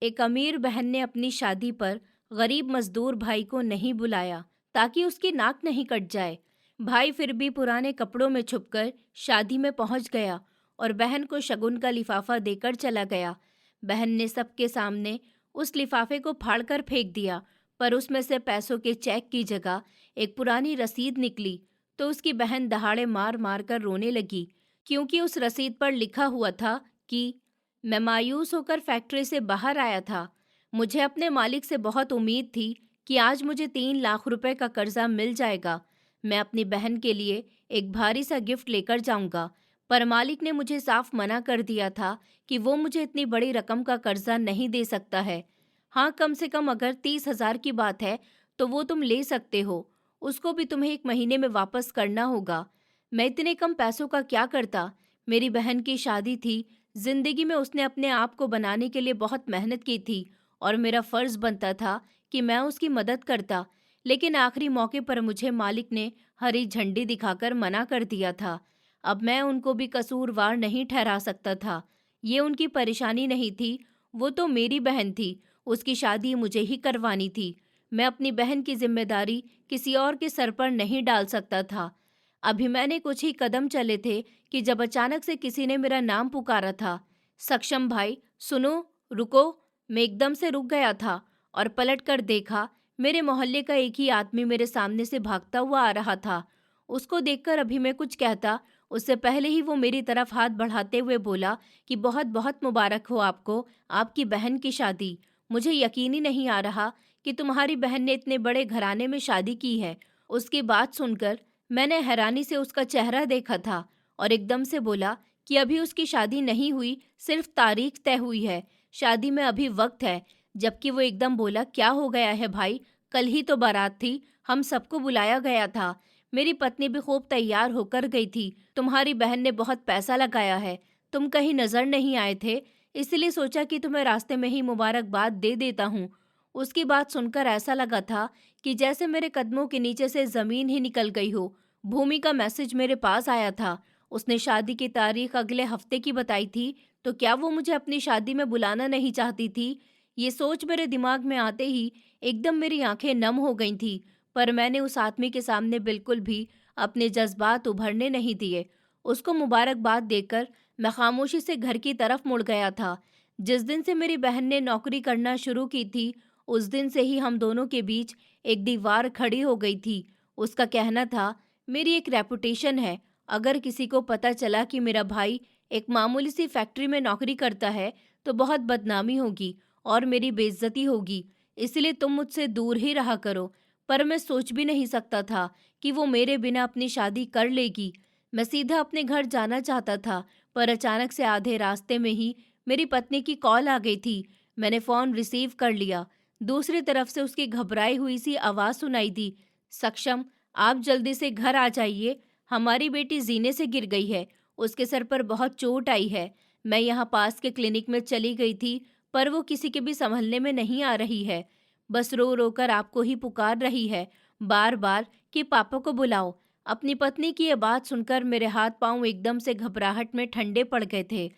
एक अमीर बहन ने अपनी शादी पर गरीब मजदूर भाई को नहीं बुलाया ताकि उसकी नाक नहीं कट जाए। भाई फिर भी पुराने कपड़ों में छुपकर शादी में पहुंच गया और बहन को शगुन का लिफाफा देकर चला गया। बहन ने सबके सामने उस लिफाफे को फाड़कर फेंक दिया, पर उसमें से पैसों के चेक की जगह एक पुरानी रसीद निकली। तो उसकी बहन दहाड़े मार मार कर रोने लगी, क्योंकि उस रसीद पर लिखा हुआ था कि मैं मायूस होकर फैक्ट्री से बाहर आया था। मुझे अपने मालिक से बहुत उम्मीद थी कि आज मुझे 3 लाख रुपए का कर्जा मिल जाएगा। मैं अपनी बहन के लिए एक भारी सा गिफ्ट लेकर जाऊंगा, पर मालिक ने मुझे साफ मना कर दिया था कि वो मुझे इतनी बड़ी रकम का कर्जा नहीं दे सकता है। हाँ, कम से कम अगर 30,000 की बात है तो वो तुम ले सकते हो। उसको भी तुम्हें 1 महीने में वापस करना होगा। मैं इतने कम पैसों का क्या करता। मेरी बहन की शादी थी। जिंदगी में उसने अपने आप को बनाने के लिए बहुत मेहनत की थी और मेरा फर्ज बनता था कि मैं उसकी मदद करता। लेकिन आखिरी मौके पर मुझे मालिक ने हरी झंडी दिखाकर मना कर दिया था। अब मैं उनको भी कसूरवार नहीं ठहरा सकता था। ये उनकी परेशानी नहीं थी, वो तो मेरी बहन थी। उसकी शादी मुझे ही करवानी थी। मैं अपनी बहन की जिम्मेदारी किसी और के सर पर नहीं डाल सकता था। अभी मैंने कुछ ही कदम चले थे कि जब अचानक से किसी ने मेरा नाम पुकारा था। सक्षम भाई, सुनो, रुको। मैं एकदम से रुक गया था और पलट कर देखा। मेरे मोहल्ले का एक ही आदमी मेरे सामने से भागता हुआ आ रहा था। उसको देखकर अभी मैं कुछ कहता, उससे पहले ही वो मेरी तरफ हाथ बढ़ाते हुए बोला कि बहुत बहुत मुबारक हो आपको, आपकी बहन की शादी। मुझे यकीन ही नहीं आ रहा कि तुम्हारी बहन ने इतने बड़े घराने में शादी की है। उसकी बात सुनकर मैंने हैरानी से उसका चेहरा देखा था और एकदम से बोला कि अभी उसकी शादी नहीं हुई, सिर्फ तारीख तय हुई है। शादी में अभी वक्त है। जबकि वो एकदम बोला, क्या हो गया है भाई, कल ही तो बारात थी, हम सबको बुलाया गया था। मेरी पत्नी भी खूब तैयार होकर गई थी। तुम्हारी बहन ने बहुत पैसा लगाया है। तुम कहीं नजर नहीं आए थे, इसलिए सोचा कि तुम्हें रास्ते में ही मुबारकबाद दे देता हूँ। उसकी बात सुनकर ऐसा लगा था कि जैसे मेरे कदमों के नीचे से जमीन ही निकल गई हो। भूमि का मैसेज मेरे पास आया था। उसने शादी की तारीख अगले हफ्ते की बताई थी। तो क्या वो मुझे अपनी शादी में बुलाना नहीं चाहती थी? ये सोच मेरे दिमाग में आते ही एकदम मेरी आंखें नम हो गई थी। पर मैंने उस आदमी के सामने बिल्कुल भी अपने जज्बात उभरने नहीं दिए। उसको मुबारकबाद देकर मैं खामोशी से घर की तरफ मुड़ गया था। जिस दिन से मेरी बहन ने नौकरी करना शुरू की थी, उस दिन से ही हम दोनों के बीच एक दीवार खड़ी हो गई थी। उसका कहना था, मेरी एक रेपुटेशन है। अगर किसी को पता चला कि मेरा भाई एक मामूली सी फैक्ट्री में नौकरी करता है तो बहुत बदनामी होगी और मेरी बेइज्जती होगी। इसलिए तुम मुझसे दूर ही रहा करो। पर मैं सोच भी नहीं सकता था कि वो मेरे बिना अपनी शादी कर लेगी। मैं सीधा अपने घर जाना चाहता था, पर अचानक से आधे रास्ते में ही मेरी पत्नी की कॉल आ गई थी। मैंने फ़ोन रिसीव कर लिया। दूसरी तरफ से उसकी घबराई हुई सी आवाज़ सुनाई दी, सक्षम, आप जल्दी से घर आ जाइए। हमारी बेटी जीने से गिर गई है। उसके सर पर बहुत चोट आई है। मैं यहाँ पास के क्लिनिक में चली गई थी, पर वो किसी के भी संभलने में नहीं आ रही है। बस रो रो कर आपको ही पुकार रही है, बार बार, कि पापा को बुलाओ। अपनी पत्नी की ये बात सुनकर मेरे हाथ पांव एकदम से घबराहट में ठंडे पड़ गए थे।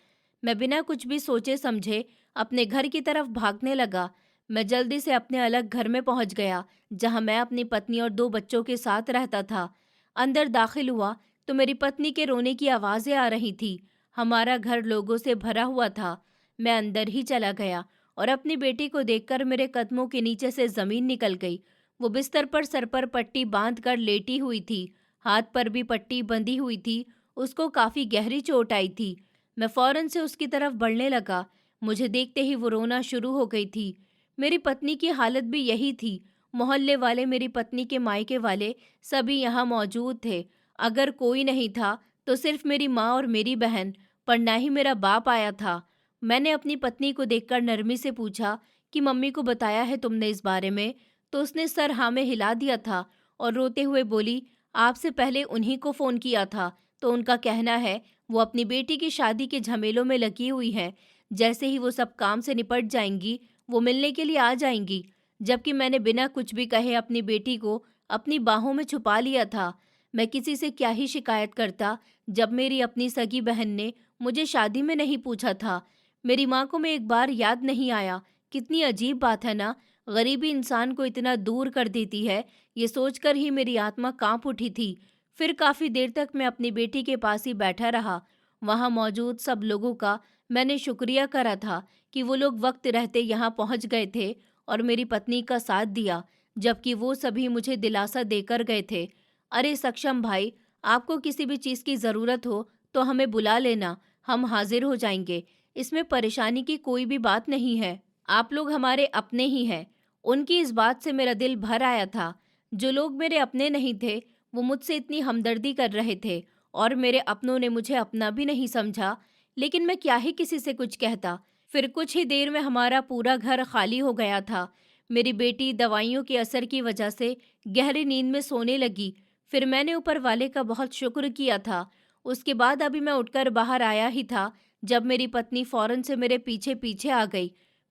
मैं बिना कुछ भी सोचे समझे अपने घर की तरफ भागने लगा। मैं जल्दी से अपने अलग घर में पहुंच गया, जहां मैं अपनी पत्नी और 2 बच्चों के साथ रहता था। अंदर दाखिल हुआ तो मेरी पत्नी के रोने की आवाज़ें आ रही थी। हमारा घर लोगों से भरा हुआ था। मैं अंदर ही चला गया और अपनी बेटी को देखकर मेरे कदमों के नीचे से ज़मीन निकल गई। वो बिस्तर पर सर पर पट्टी बांध कर लेटी हुई थी। हाथ पर भी पट्टी बंधी हुई थी। उसको काफ़ी गहरी चोट आई थी। मैं फौरन से उसकी तरफ बढ़ने लगा। मुझे देखते ही वो रोना शुरू हो गई थी। मेरी पत्नी की हालत भी यही थी। मोहल्ले वाले, मेरी पत्नी के मायके वाले, सभी यहाँ मौजूद थे। अगर कोई नहीं था तो सिर्फ मेरी माँ और मेरी बहन, पर ना ही मेरा बाप आया था। मैंने अपनी पत्नी को देखकर नरमी से पूछा कि मम्मी को बताया है तुमने इस बारे में? तो उसने सर हाँ में हिला दिया था और रोते हुए बोली, आपसे पहले उन्हीं को फ़ोन किया था, तो उनका कहना है वो अपनी बेटी की शादी के झमेलों में लगी हुई हैं। जैसे ही वो सब काम से निपट जाएंगी, वो मिलने के लिए आ जाएंगी। जबकि मैंने बिना कुछ भी कहे अपनी बेटी को अपनी बाहों में छुपा लिया था। मैं किसी से क्या ही शिकायत करता, जब मेरी अपनी सगी बहन ने मुझे शादी में नहीं पूछा था। मेरी माँ को मैं एक बार याद नहीं आया कितनी अजीब बात है ना, गरीबी इंसान को इतना दूर कर देती है। ये सोचकर ही मेरी आत्मा कांप उठी थी। फिर काफ़ी देर तक मैं अपनी बेटी के पास ही बैठा रहा। वहाँ मौजूद सब लोगों का मैंने शुक्रिया करा था कि वो लोग वक्त रहते यहाँ पहुँच गए थे और मेरी पत्नी का साथ दिया, जबकि वो सभी मुझे दिलासा देकर गए थे। अरे सक्षम भाई, आपको किसी भी चीज़ की ज़रूरत हो तो हमें बुला लेना, हम हाजिर हो जाएंगे। इसमें परेशानी की कोई भी बात नहीं है। आप लोग हमारे अपने ही हैं। उनकी इस बात से मेरा दिल भर आया था। जो लोग मेरे अपने नहीं थे, वो मुझसे इतनी हमदर्दी कर रहे थे और मेरे अपनों ने मुझे अपना भी नहीं समझा। लेकिन मैं क्या ही किसी से कुछ कहता। फिर कुछ ही देर में हमारा पूरा घर खाली हो गया था। मेरी बेटी दवाइयों के असर की वजह से गहरी नींद में सोने लगी। फिर मैंने ऊपर वाले का बहुत शुक्र किया था। उसके बाद अभी मैं उठकर बाहर आया ही था, जब मेरी पत्नी फौरन से मेरे पीछे पीछे आ गई।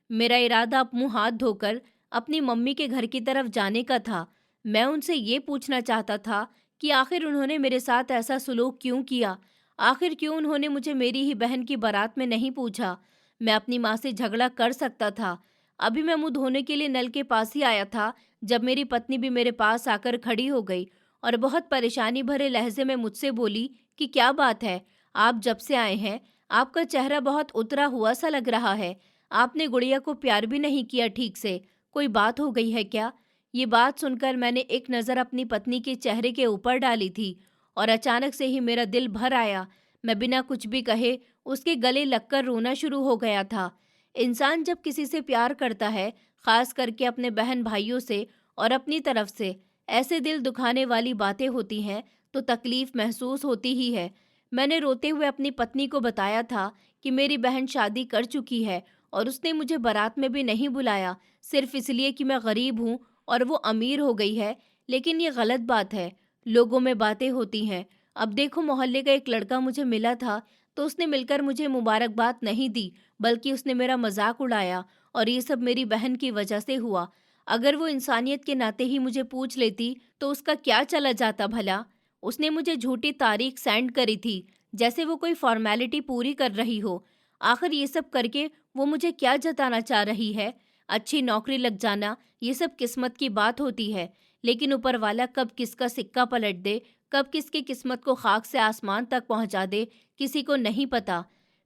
मेरा इरादा अब मुंह हाथ धोकर अपनी मम्मी के घर की तरफ जाने का था। मैं उनसे ये पूछना चाहता था कि आखिर उन्होंने मेरे साथ ऐसा सुलूक क्यों किया। आखिर क्यों उन्होंने मुझे मेरी ही बहन की बारात में नहीं पूछा। मैं अपनी माँ से झगड़ा कर सकता था। अभी मैं मुंह धोने के लिए नल के पास ही आया था, जब मेरी पत्नी भी मेरे पास आकर खड़ी हो गई और बहुत परेशानी भरे लहजे में मुझसे बोली कि क्या बात है, आप जब से आए हैं आपका चेहरा बहुत उतरा हुआ सा लग रहा है। आपने गुड़िया को प्यार भी नहीं किया ठीक से। कोई बात हो गई है क्या? ये बात सुनकर मैंने एक नज़र अपनी पत्नी के चेहरे के ऊपर डाली थी और अचानक से ही मेरा दिल भर आया। मैं बिना कुछ भी कहे उसके गले लगकर रोना शुरू हो गया था। इंसान जब किसी से प्यार करता है, खास करके अपने बहन भाइयों से और अपनी तरफ से, ऐसे दिल दुखाने वाली बातें होती हैं तो तकलीफ महसूस होती ही है। मैंने रोते हुए अपनी पत्नी को बताया था कि मेरी बहन शादी कर चुकी है और उसने मुझे बारात में भी नहीं बुलाया, सिर्फ इसलिए कि मैं गरीब हूँ और वो अमीर हो गई है। लेकिन ये गलत बात है। लोगों में बातें होती हैं। अब देखो, मोहल्ले का एक लड़का मुझे मिला था तो उसने मिलकर मुझे मुबारकबाद नहीं दी, बल्कि उसने मेरा मजाक उड़ाया और ये सब मेरी बहन की वजह से हुआ। अगर वो इंसानियत के नाते ही मुझे पूछ लेती तो उसका क्या चला जाता भला। उसने मुझे झूठी तारीख सेंड करी थी, जैसे वो कोई फॉर्मेलिटी पूरी कर रही हो। आखिर ये सब करके वो मुझे क्या जताना चाह रही है? अच्छी नौकरी लग जाना, ये सब किस्मत की बात होती है। लेकिन ऊपर वाला कब किसका सिक्का पलट दे, कब किसकी किस्मत को खाक से आसमान तक पहुंचा दे, किसी को नहीं पता।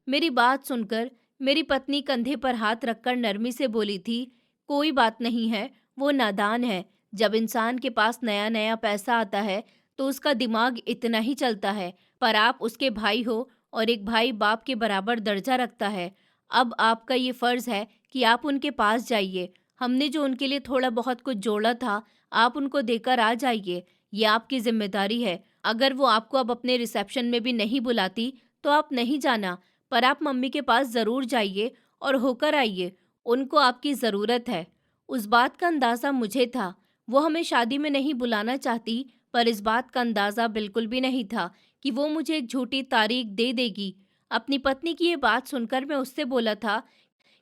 मेरी बात सुनकर मेरी पत्नी कंधे पर हाथ रखकर नरमी से बोली थी, कोई बात नहीं है, वो नादान है। जब इंसान के पास नया नया पैसा आता है तो उसका दिमाग इतना ही चलता है, पर आप उसके भाई हो और एक भाई बाप के बराबर दर्जा रखता है। अब आपका ये फर्ज है कि आप उनके पास जाइए। हमने जो उनके लिए थोड़ा बहुत कुछ जोड़ा था, आप उनको देकर आ जाइए। ये आपकी जिम्मेदारी है। अगर वो आपको अब अपने रिसेप्शन में भी नहीं बुलाती तो आप नहीं जाना, पर आप मम्मी के पास ज़रूर जाइए और होकर आइए। उनको आपकी ज़रूरत है। उस बात का अंदाज़ा मुझे था। वो हमें शादी में नहीं बुलाना चाहती, पर इस बात का अंदाज़ा बिल्कुल भी नहीं था कि वो मुझे एक झूठी तारीख दे देगी। अपनी पत्नी की ये बात सुनकर मैं उससे बोला था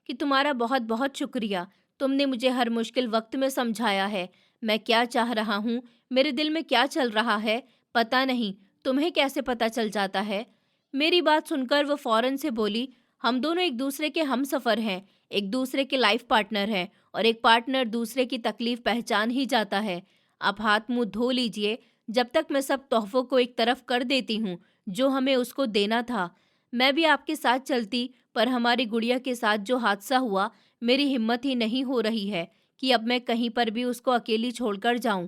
कि तुम्हारा बहुत बहुत शुक्रिया। तुमने मुझे हर मुश्किल वक्त में समझाया है। मैं क्या चाह रहा हूँ, मेरे दिल में क्या चल रहा है, पता नहीं। तुम्हें कैसे पता चल जाता है? मेरी बात सुनकर वो फौरन से बोली, हम दोनों एक दूसरे के हम सफ़र हैं, एक दूसरे के लाइफ पार्टनर हैं और एक पार्टनर दूसरे की तकलीफ पहचान ही जाता है। आप हाथ मुंह धो लीजिए, जब तक मैं सब तोहफ़ों को एक तरफ कर देती हूँ जो हमें उसको देना था। मैं भी आपके साथ चलती, पर हमारी गुड़िया के साथ जो हादसा हुआ, मेरी हिम्मत ही नहीं हो रही है कि अब मैं कहीं पर भी उसको अकेली छोड़कर जाऊं।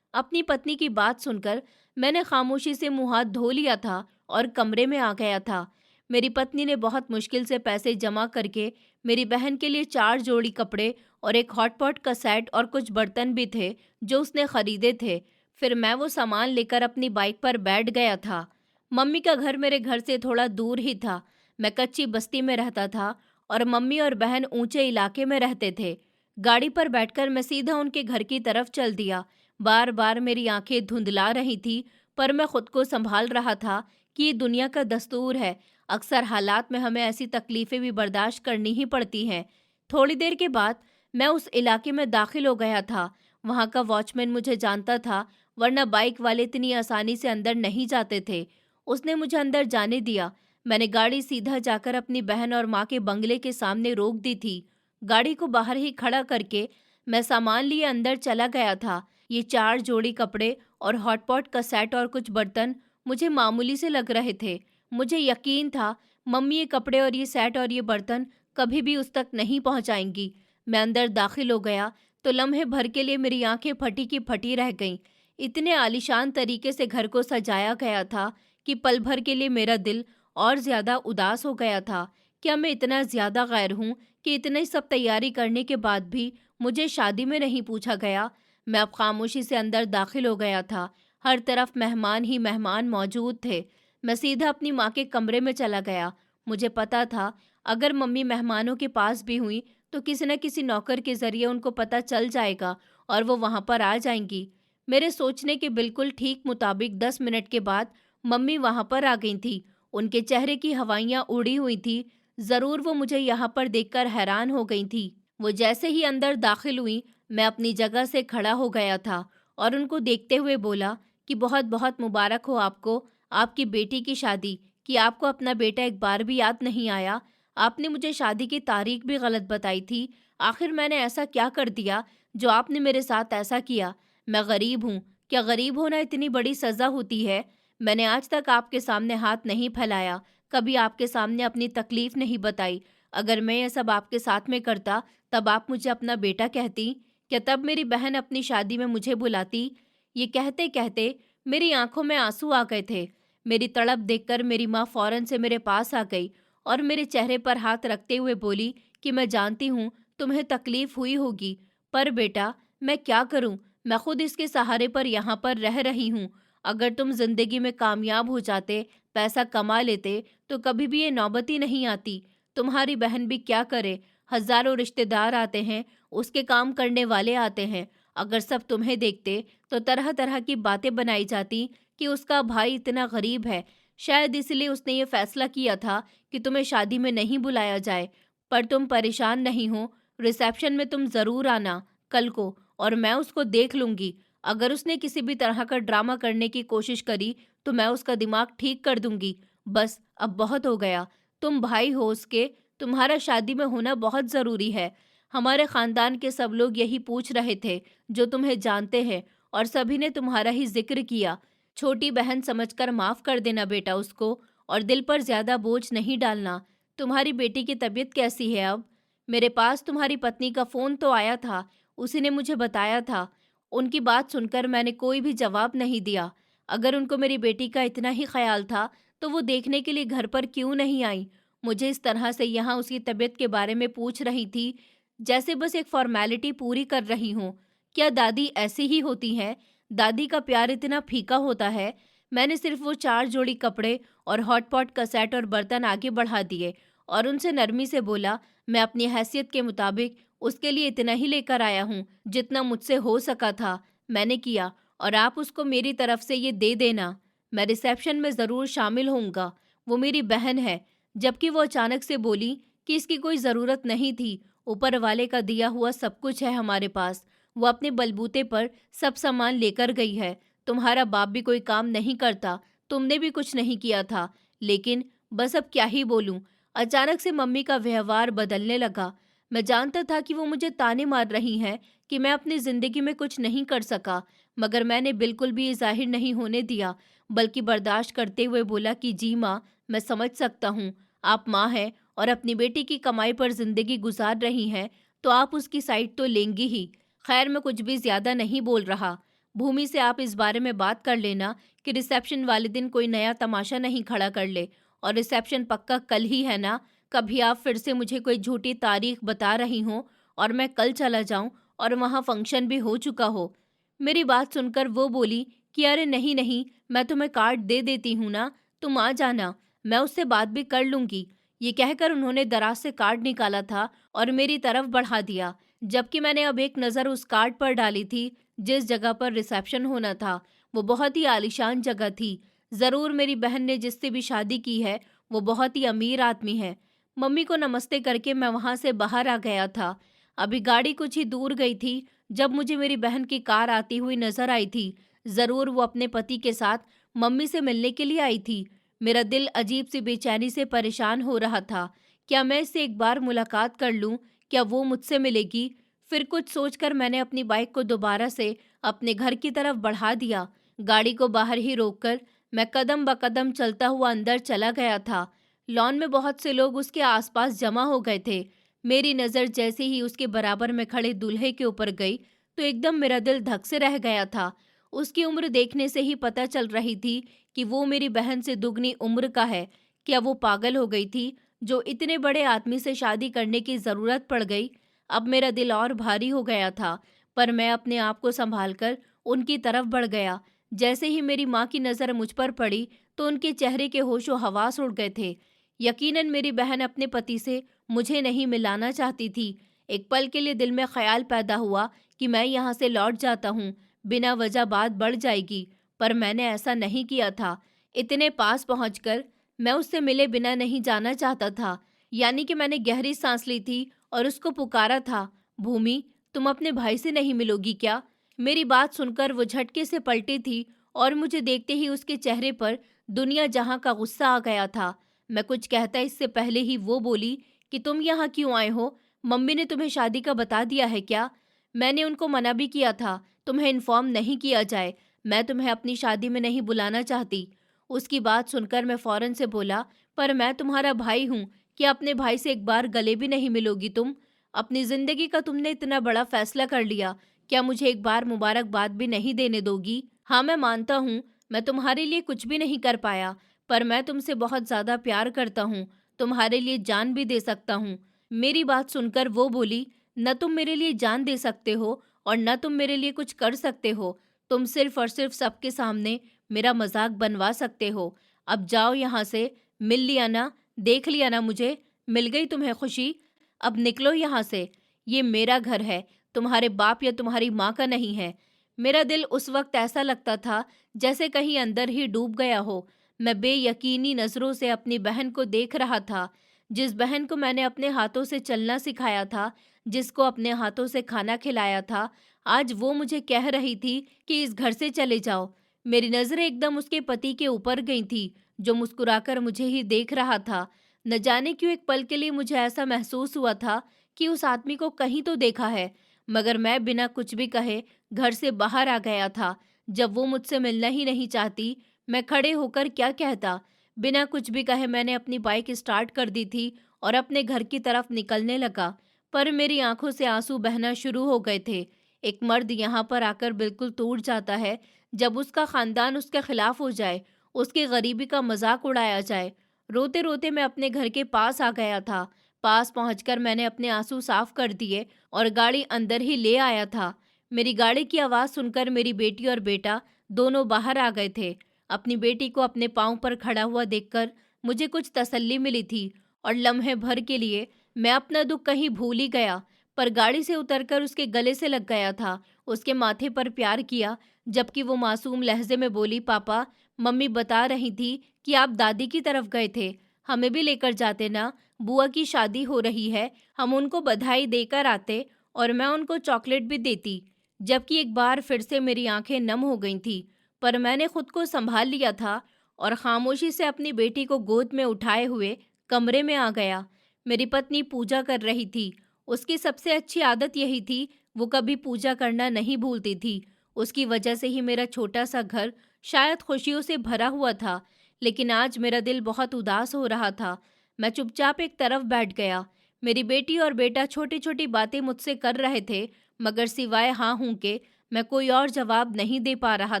अपनी पत्नी की बात सुनकर मैंने खामोशी से मुंह हाथ धो लिया था और कमरे में आ गया था। मेरी पत्नी ने बहुत मुश्किल से पैसे जमा करके मेरी बहन के लिए 4 जोड़ी कपड़े और एक हॉटपॉट का सेट और कुछ बर्तन भी थे जो उसने खरीदे थे। फिर मैं वो सामान लेकर अपनी बाइक पर बैठ गया था। मम्मी का घर मेरे घर से थोड़ा दूर ही था। मैं कच्ची बस्ती में रहता था और मम्मी और बहन ऊंचे इलाके में रहते थे। गाड़ी पर बैठकर मैं सीधा उनके घर की तरफ चल दिया। बार बार मेरी आंखें धुंधला रही थी, पर मैं खुद को संभाल रहा था कि ये दुनिया का दस्तूर है। अक्सर हालात में हमें ऐसी तकलीफ़ें भी बर्दाश्त करनी ही पड़ती हैं। थोड़ी देर के बाद मैं उस इलाके में दाखिल हो गया था। वहाँ का वॉचमैन मुझे जानता था, वरना बाइक वाले इतनी आसानी से अंदर नहीं जाते थे। उसने मुझे अंदर जाने दिया। मैंने गाड़ी सीधा जाकर अपनी बहन और माँ के बंगले के सामने रोक दी थी। गाड़ी को बाहर ही खड़ा करके मैं सामान लिए अंदर चला गया था। ये 4 जोड़ी कपड़े और हॉटपॉट का सेट और कुछ बर्तन मुझे मामूली से लग रहे थे। मुझे यकीन था मम्मी ये कपड़े और ये सेट और ये बर्तन कभी भी उस तक नहीं पहुंचाएंगी। मैं अंदर दाखिल हो गया तो लम्हे भर के लिए मेरी आंखें फटी की फटी रह गईं। इतने आलीशान तरीके से घर को सजाया गया था कि पल भर के लिए मेरा दिल और ज्यादा उदास हो गया था। क्या मैं इतना ज्यादा गैर हूँ कि इतने सब तैयारी करने के बाद भी मुझे शादी में नहीं पूछा गया? मैं अब खामोशी से अंदर दाखिल हो गया था। हर तरफ मेहमान ही मेहमान मौजूद थे। मैं सीधा अपनी माँ के कमरे में चला गया। मुझे पता था अगर मम्मी मेहमानों के पास भी हुई तो किसी न किसी नौकर के जरिए उनको पता चल जाएगा और वो वहाँ पर आ जाएंगी। मेरे सोचने के बिल्कुल ठीक मुताबिक 10 मिनट के बाद मम्मी वहाँ पर आ गई थी। उनके चेहरे की हवाइयाँ उड़ी हुई थी। जरूर वो मुझे यहाँ पर देखकर हैरान हो गई थी। वो जैसे ही अंदर दाखिल हुई मैं अपनी जगह से खड़ा हो गया था और उनको देखते हुए बोला कि बहुत बहुत मुबारक हो आपको, आपकी बेटी की शादी। कि आपको अपना बेटा एक बार भी याद नहीं आया? आपने मुझे शादी की तारीख भी गलत बताई थी। आखिर मैंने ऐसा क्या कर दिया जो आपने मेरे साथ ऐसा किया? मैं गरीब हूँ। क्या गरीब होना इतनी बड़ी सज़ा होती है? मैंने आज तक आपके सामने हाथ नहीं फैलाया, कभी आपके सामने अपनी तकलीफ नहीं बताई। अगर मैं ये सब आपके साथ में करता तब आप मुझे अपना बेटा कहती? क्या तब मेरी बहन अपनी शादी में मुझे बुलाती? ये कहते कहते मेरी आंखों में आंसू आ गए थे। मेरी तड़प देखकर मेरी माँ फौरन से मेरे पास आ गई और मेरे चेहरे पर हाथ रखते हुए बोली कि मैं जानती हूँ तुम्हें तकलीफ हुई होगी, पर बेटा मैं क्या करूँ? मैं खुद इसके सहारे पर यहाँ पर रह रही हूँ। अगर तुम जिंदगी में कामयाब हो जाते, पैसा कमा लेते, तो कभी भी ये नौबत ही नहीं आती। तुम्हारी बहन भी क्या करे? हजारों रिश्तेदार आते हैं, उसके काम करने वाले आते हैं। अगर सब तुम्हें देखते तो तरह तरह की बातें बनाई जाती कि उसका भाई इतना गरीब है, शायद इसलिए उसने ये फैसला किया था कि तुम्हें शादी में नहीं बुलाया जाए। पर तुम परेशान नहीं हो, रिसेप्शन में तुम जरूर आना कल को, और मैं उसको देख लूंगी। अगर उसने किसी भी तरह का ड्रामा करने की कोशिश करी तो मैं उसका दिमाग ठीक कर दूंगी। बस अब बहुत हो गया। तुम भाई हो उसके, तुम्हारा शादी में होना बहुत जरूरी है। हमारे खानदान के सब लोग यही पूछ रहे थे जो तुम्हें जानते हैं, और सभी ने तुम्हारा ही जिक्र किया। छोटी बहन समझकर माफ कर देना बेटा उसको, और दिल पर ज्यादा बोझ नहीं डालना। तुम्हारी बेटी की तबीयत कैसी है अब? मेरे पास तुम्हारी पत्नी का फोन तो आया था, उसी ने मुझे बताया था। उनकी बात सुनकर मैंने कोई भी जवाब नहीं दिया। अगर उनको मेरी बेटी का इतना ही ख्याल था तो वो देखने के लिए घर पर क्यों नहीं आई? मुझे इस तरह से यहाँ उसकी तबीयत के बारे में पूछ रही थी जैसे बस एक फॉर्मेलिटी पूरी कर रही हूँ। क्या दादी ऐसी ही होती हैं? दादी का प्यार इतना फीका होता है? मैंने सिर्फ वो 4 जोड़ी कपड़े और हॉटपॉट का सेट और बर्तन आगे बढ़ा दिए और उनसे नरमी से बोला, मैं अपनी हैसियत के मुताबिक उसके लिए इतना ही लेकर आया हूँ जितना मुझसे हो सका था, मैंने किया, और आप उसको मेरी तरफ से ये दे देना। मैं रिसेप्शन में ज़रूर शामिल होऊंगा, वो मेरी बहन है। जबकि वो अचानक से बोली कि इसकी कोई ज़रूरत नहीं थी, ऊपर वाले का दिया हुआ सब कुछ है हमारे पास। वो अपने बलबूते पर सब सामान लेकर गई है। तुम्हारा बाप भी कोई काम नहीं करता, तुमने भी कुछ नहीं किया था। लेकिन बस अब क्या ही बोलूं। अचानक से मम्मी का व्यवहार बदलने लगा। मैं जानता था कि वो मुझे ताने मार रही हैं कि मैं अपनी जिंदगी में कुछ नहीं कर सका, मगर मैंने बिल्कुल भी ये जाहिर नहीं होने दिया, बल्कि बर्दाश्त करते हुए बोला कि जी माँ, मैं समझ सकता हूँ, आप माँ हैं और अपनी बेटी की कमाई पर जिंदगी गुजार रही हैं, तो आप उसकी साइड तो लेंगी ही। खैर, मैं कुछ भी ज्यादा नहीं बोल रहा। भूमि से आप इस बारे में बात कर लेना कि रिसेप्शन वाले दिन कोई नया तमाशा नहीं खड़ा कर ले। और रिसेप्शन पक्का कल ही है ना? कभी आप फिर से मुझे कोई झूठी तारीख बता रही हो और मैं कल चला जाऊं और वहां फंक्शन भी हो चुका हो। मेरी बात सुनकर वो बोली कि अरे नहीं नहीं, मैं तुम्हें कार्ड दे देती हूँ ना, तुम आ जाना, मैं उससे बात भी कर लूंगी। ये कहकर उन्होंने दराज से कार्ड निकाला था और मेरी तरफ बढ़ा दिया, जबकि मैंने अब एक नज़र उस कार्ड पर डाली थी जिस जगह पर रिसेप्शन होना था। वो बहुत ही आलीशान जगह थी। ज़रूर मेरी बहन ने जिससे भी शादी की है वो बहुत ही अमीर आदमी है। मम्मी को नमस्ते करके मैं वहां से बाहर आ गया था। अभी गाड़ी कुछ ही दूर गई थी जब मुझे मेरी बहन की कार आती हुई नजर आई थी। जरूर वो अपने पति के साथ मम्मी से मिलने के लिए आई थी। मेरा दिल अजीब सी बेचैनी से परेशान हो रहा था। क्या मैं इससे एक बार मुलाकात कर लूं? क्या वो मुझसे मिलेगी? फिर कुछ सोचकर मैंने अपनी बाइक को दोबारा से अपने घर की तरफ बढ़ा दिया। गाड़ी को बाहर ही रोककर मैं कदम ब कदम चलता हुआ अंदर चला गया था। लॉन में बहुत से लोग उसके आसपास जमा हो गए थे। मेरी नज़र जैसे ही उसके बराबर में खड़े दूल्हे के ऊपर गई तो एकदम मेरा दिल धक से रह गया था। उसकी उम्र देखने से ही पता चल रही थी कि वो मेरी बहन से दुगनी उम्र का है। क्या वो पागल हो गई थी जो इतने बड़े आदमी से शादी करने की ज़रूरत पड़ गई? अब मेरा दिल और भारी हो गया था, पर मैं अपने आप को संभालकर उनकी तरफ बढ़ गया। जैसे ही मेरी माँ की नज़र मुझ पर पड़ी तो उनके चेहरे के होशो हवास उड़ गए थे। यकीनन मेरी बहन अपने पति से मुझे नहीं मिलाना चाहती थी। एक पल के लिए दिल में ख्याल पैदा हुआ कि मैं यहाँ से लौट जाता हूँ, बिना वजह बात बढ़ जाएगी, पर मैंने ऐसा नहीं किया था। इतने पास पहुंचकर मैं उससे मिले बिना नहीं जाना चाहता था। यानी कि मैंने गहरी सांस ली थी और उसको पुकारा था, भूमि, तुम अपने भाई से नहीं मिलोगी क्या? मेरी बात सुनकर वो झटके से पलटी थी और मुझे देखते ही उसके चेहरे पर दुनिया जहां का गुस्सा आ गया था। मैं कुछ कहता इससे पहले ही वो बोली कि तुम यहाँ क्यों आए हो? मम्मी ने तुम्हें शादी का बता दिया है क्या? मैंने उनको मना भी किया था, तुम्हें इन्फॉर्म नहीं किया जाए। मैं तुम्हें अपनी शादी में नहीं बुलाना चाहती। उसकी बात सुनकर मैं फौरन से बोला, पर मैं तुम्हारा भाई हूँ, क्या अपने भाई से एक बार गले भी नहीं मिलोगी तुम? अपनी जिंदगी का तुमने इतना बड़ा फैसला कर लिया, क्या मुझे एक बार मुबारकबाद भी नहीं देने दोगी? हाँ, मैं मानता हूँ मैं तुम्हारे लिए कुछ भी नहीं कर पाया, पर मैं तुमसे बहुत ज्यादा प्यार करता हूँ, तुम्हारे लिए जान भी दे सकता हूँ। मेरी बात सुनकर वो बोली, न तुम मेरे लिए जान दे सकते हो और न तुम मेरे लिए कुछ कर सकते हो। तुम सिर्फ और सिर्फ सबके सामने मेरा मजाक बनवा सकते हो। अब जाओ यहाँ से, मिल लिया ना, देख लिया ना मुझे, मिल गई तुम्हें खुशी? अब निकलो यहाँ से, ये मेरा घर है, तुम्हारे बाप या तुम्हारी माँ का नहीं है। मेरा दिल उस वक्त ऐसा लगता था जैसे कहीं अंदर ही डूब गया हो। मैं बेयकीनी नज़रों से अपनी बहन को देख रहा था, जिस बहन को मैंने अपने हाथों से चलना सिखाया था, जिसको अपने हाथों से खाना खिलाया था। आज वो मुझे कह रही थी कि इस घर से चले जाओ। मेरी नज़रें एकदम उसके पति के ऊपर गई थी, जो मुस्कुराकर मुझे ही देख रहा था। न जाने क्यों एक पल के लिए मुझे ऐसा महसूस हुआ था कि उस आदमी को कहीं तो देखा है, मगर मैं बिना कुछ भी कहे घर से बाहर आ गया था। जब वो मुझसे मिलना ही नहीं चाहती, मैं खड़े होकर क्या कहता? बिना कुछ भी कहे मैंने अपनी बाइक स्टार्ट कर दी थी और अपने घर की तरफ निकलने लगा, पर मेरी आंखों से आंसू बहना शुरू हो गए थे। एक मर्द यहाँ पर आकर बिल्कुल टूट जाता है जब उसका खानदान उसके खिलाफ हो जाए, उसकी गरीबी का मजाक उड़ाया जाए। रोते रोते मैं अपने घर के पास आ गया था। पास पहुंचकर मैंने अपने आंसू साफ कर दिए और गाड़ी अंदर ही ले आया था। मेरी गाड़ी की आवाज़ सुनकर मेरी बेटी और बेटा दोनों बाहर आ गए थे। अपनी बेटी को अपने पाँव पर खड़ा हुआ देखकर मुझे कुछ तसल्ली मिली थी और लम्हे भर के लिए मैं अपना दुख कहीं भूल ही गया। पर गाड़ी से उतरकर उसके गले से लग गया था, उसके माथे पर प्यार किया, जबकि वो मासूम लहजे में बोली, पापा, मम्मी बता रही थी कि आप दादी की तरफ गए थे, हमें भी लेकर जाते ना, बुआ की शादी हो रही है, हम उनको बधाई देकर आते और मैं उनको चॉकलेट भी देती। जबकि एक बार फिर से मेरी आंखें नम हो गई थी, पर मैंने खुद को संभाल लिया था और खामोशी से अपनी बेटी को गोद में उठाए हुए कमरे में आ गया। मेरी पत्नी पूजा कर रही थी। उसकी सबसे अच्छी आदत यही थी, वो कभी पूजा करना नहीं भूलती थी। उसकी वजह से ही मेरा छोटा सा घर शायद खुशियों से भरा हुआ था, लेकिन आज मेरा दिल बहुत उदास हो रहा था। मैं चुपचाप एक तरफ बैठ गया। मेरी बेटी और बेटा छोटी छोटी बातें मुझसे कर रहे थे, मगर सिवाय हाँ हूँ के मैं कोई और जवाब नहीं दे पा रहा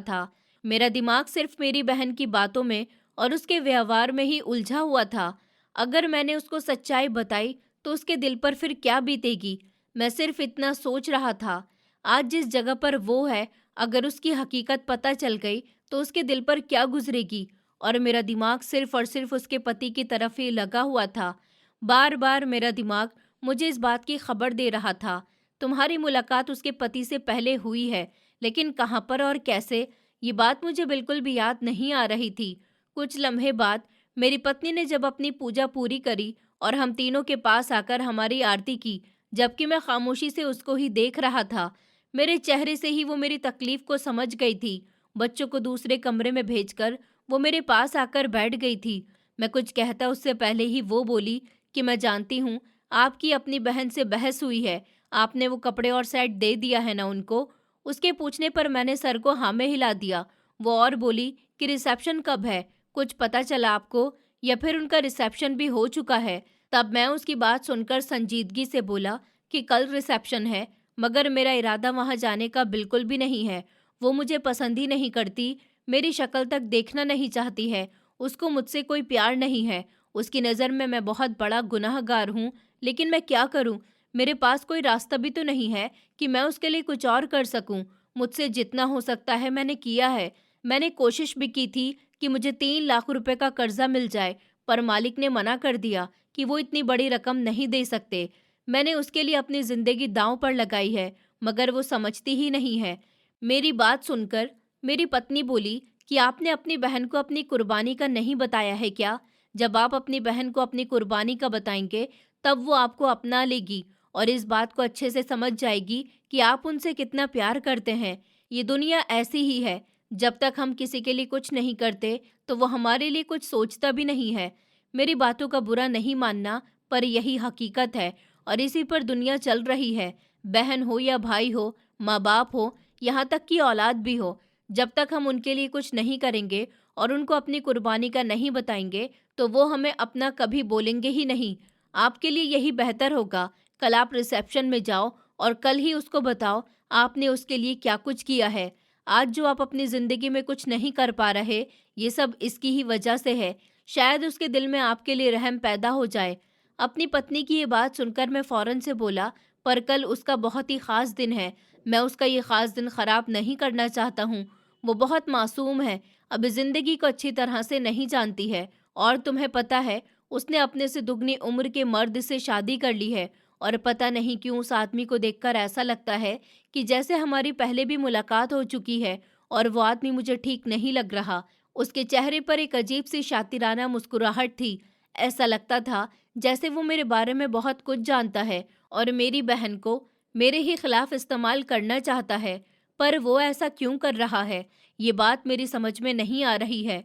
था। मेरा दिमाग सिर्फ मेरी बहन की बातों में और उसके व्यवहार में ही उलझा हुआ था। अगर मैंने उसको सच्चाई बताई तो उसके दिल पर फिर क्या बीतेगी? मैं सिर्फ इतना सोच रहा था। आज जिस जगह पर वो है, अगर उसकी हकीकत पता चल गई तो उसके दिल पर क्या गुजरेगी? और मेरा दिमाग सिर्फ और सिर्फ उसके पति की तरफ ही लगा हुआ था। बार बार मेरा दिमाग मुझे इस बात की खबर दे रहा था, तुम्हारी मुलाकात उसके पति से पहले हुई है, लेकिन कहाँ पर और कैसे, ये बात मुझे बिल्कुल भी याद नहीं आ रही थी। कुछ लम्हे बाद मेरी पत्नी ने जब अपनी पूजा पूरी करी और हम तीनों के पास आकर हमारी आरती की, जबकि मैं खामोशी से उसको ही देख रहा था। मेरे चेहरे से ही वो मेरी तकलीफ को समझ गई थी। बच्चों को दूसरे कमरे में भेजकर वो मेरे पास आकर बैठ गई थी। मैं कुछ कहता उससे पहले ही वो बोली कि मैं जानती हूँ आपकी अपनी बहन से बहस हुई है, आपने वो कपड़े और सेट दे दिया है ना उनको? उसके पूछने पर मैंने सर को हाँ में हिला दिया। वो और बोली कि रिसेप्शन कब है? कुछ पता चला आपको? या फिर उनका रिसेप्शन भी हो चुका है? तब मैं उसकी बात सुनकर संजीदगी से बोला कि कल रिसेप्शन है, मगर मेरा इरादा वहाँ जाने का बिल्कुल भी नहीं है। वो मुझे पसंद ही नहीं करती, मेरी शक्ल तक देखना नहीं चाहती है, उसको मुझसे कोई प्यार नहीं है, उसकी नज़र में मैं बहुत बड़ा गुनाहगार हूँ। लेकिन मैं क्या करूँ? मेरे पास कोई रास्ता भी तो नहीं है कि मैं उसके लिए कुछ और कर सकूँ। मुझसे जितना हो सकता है मैंने किया है। मैंने कोशिश भी की थी कि मुझे 3 लाख रुपए का कर्जा मिल जाए, पर मालिक ने मना कर दिया कि वो इतनी बड़ी रकम नहीं दे सकते। मैंने उसके लिए अपनी ज़िंदगी दांव पर लगाई है, मगर वो समझती ही नहीं है। मेरी बात सुनकर मेरी पत्नी बोली कि आपने अपनी बहन को अपनी कुर्बानी का नहीं बताया है क्या? जब आप अपनी बहन को अपनी कुर्बानी का बताएंगे, तब वो आपको अपना लेगी और इस बात को अच्छे से समझ जाएगी कि आप उनसे कितना प्यार करते हैं। ये दुनिया ऐसी ही है, जब तक हम किसी के लिए कुछ नहीं करते, तो वो हमारे लिए कुछ सोचता भी नहीं है। मेरी बातों का बुरा नहीं मानना, पर यही हकीकत है और इसी पर दुनिया चल रही है। बहन हो या भाई हो, माँ बाप हो, यहाँ तक कि औलाद भी हो, जब तक हम उनके लिए कुछ नहीं करेंगे और उनको अपनी कुर्बानी का नहीं बताएंगे, तो वो हमें अपना कभी बोलेंगे ही नहीं। आपके लिए यही बेहतर होगा, कल आप रिसेप्शन में जाओ और कल ही उसको बताओ आपने उसके लिए क्या कुछ किया है। आज जो आप अपनी ज़िंदगी में कुछ नहीं कर पा रहे, ये सब इसकी ही वजह से है। शायद उसके दिल में आपके लिए रहम पैदा हो जाए। अपनी पत्नी की ये बात सुनकर मैं फ़ौरन से बोला, पर कल उसका बहुत ही ख़ास दिन है। मैं उसका ये ख़ास दिन ख़राब नहीं करना चाहता हूँ। वो बहुत मासूम है, अभी ज़िंदगी को अच्छी तरह से नहीं जानती है और तुम्हें पता है, उसने अपने से दुगनी उम्र के मर्द से शादी कर ली है और पता नहीं क्यों उस आदमी को देखकर ऐसा लगता है कि जैसे हमारी पहले भी मुलाकात हो चुकी है और वो आदमी मुझे ठीक नहीं लग रहा। उसके चेहरे पर एक अजीब सी शातिराना मुस्कुराहट थी। ऐसा लगता था जैसे वो मेरे बारे में बहुत कुछ जानता है और मेरी बहन को मेरे ही खिलाफ इस्तेमाल करना चाहता है। पर वो ऐसा क्यों कर रहा है, ये बात मेरी समझ में नहीं आ रही है।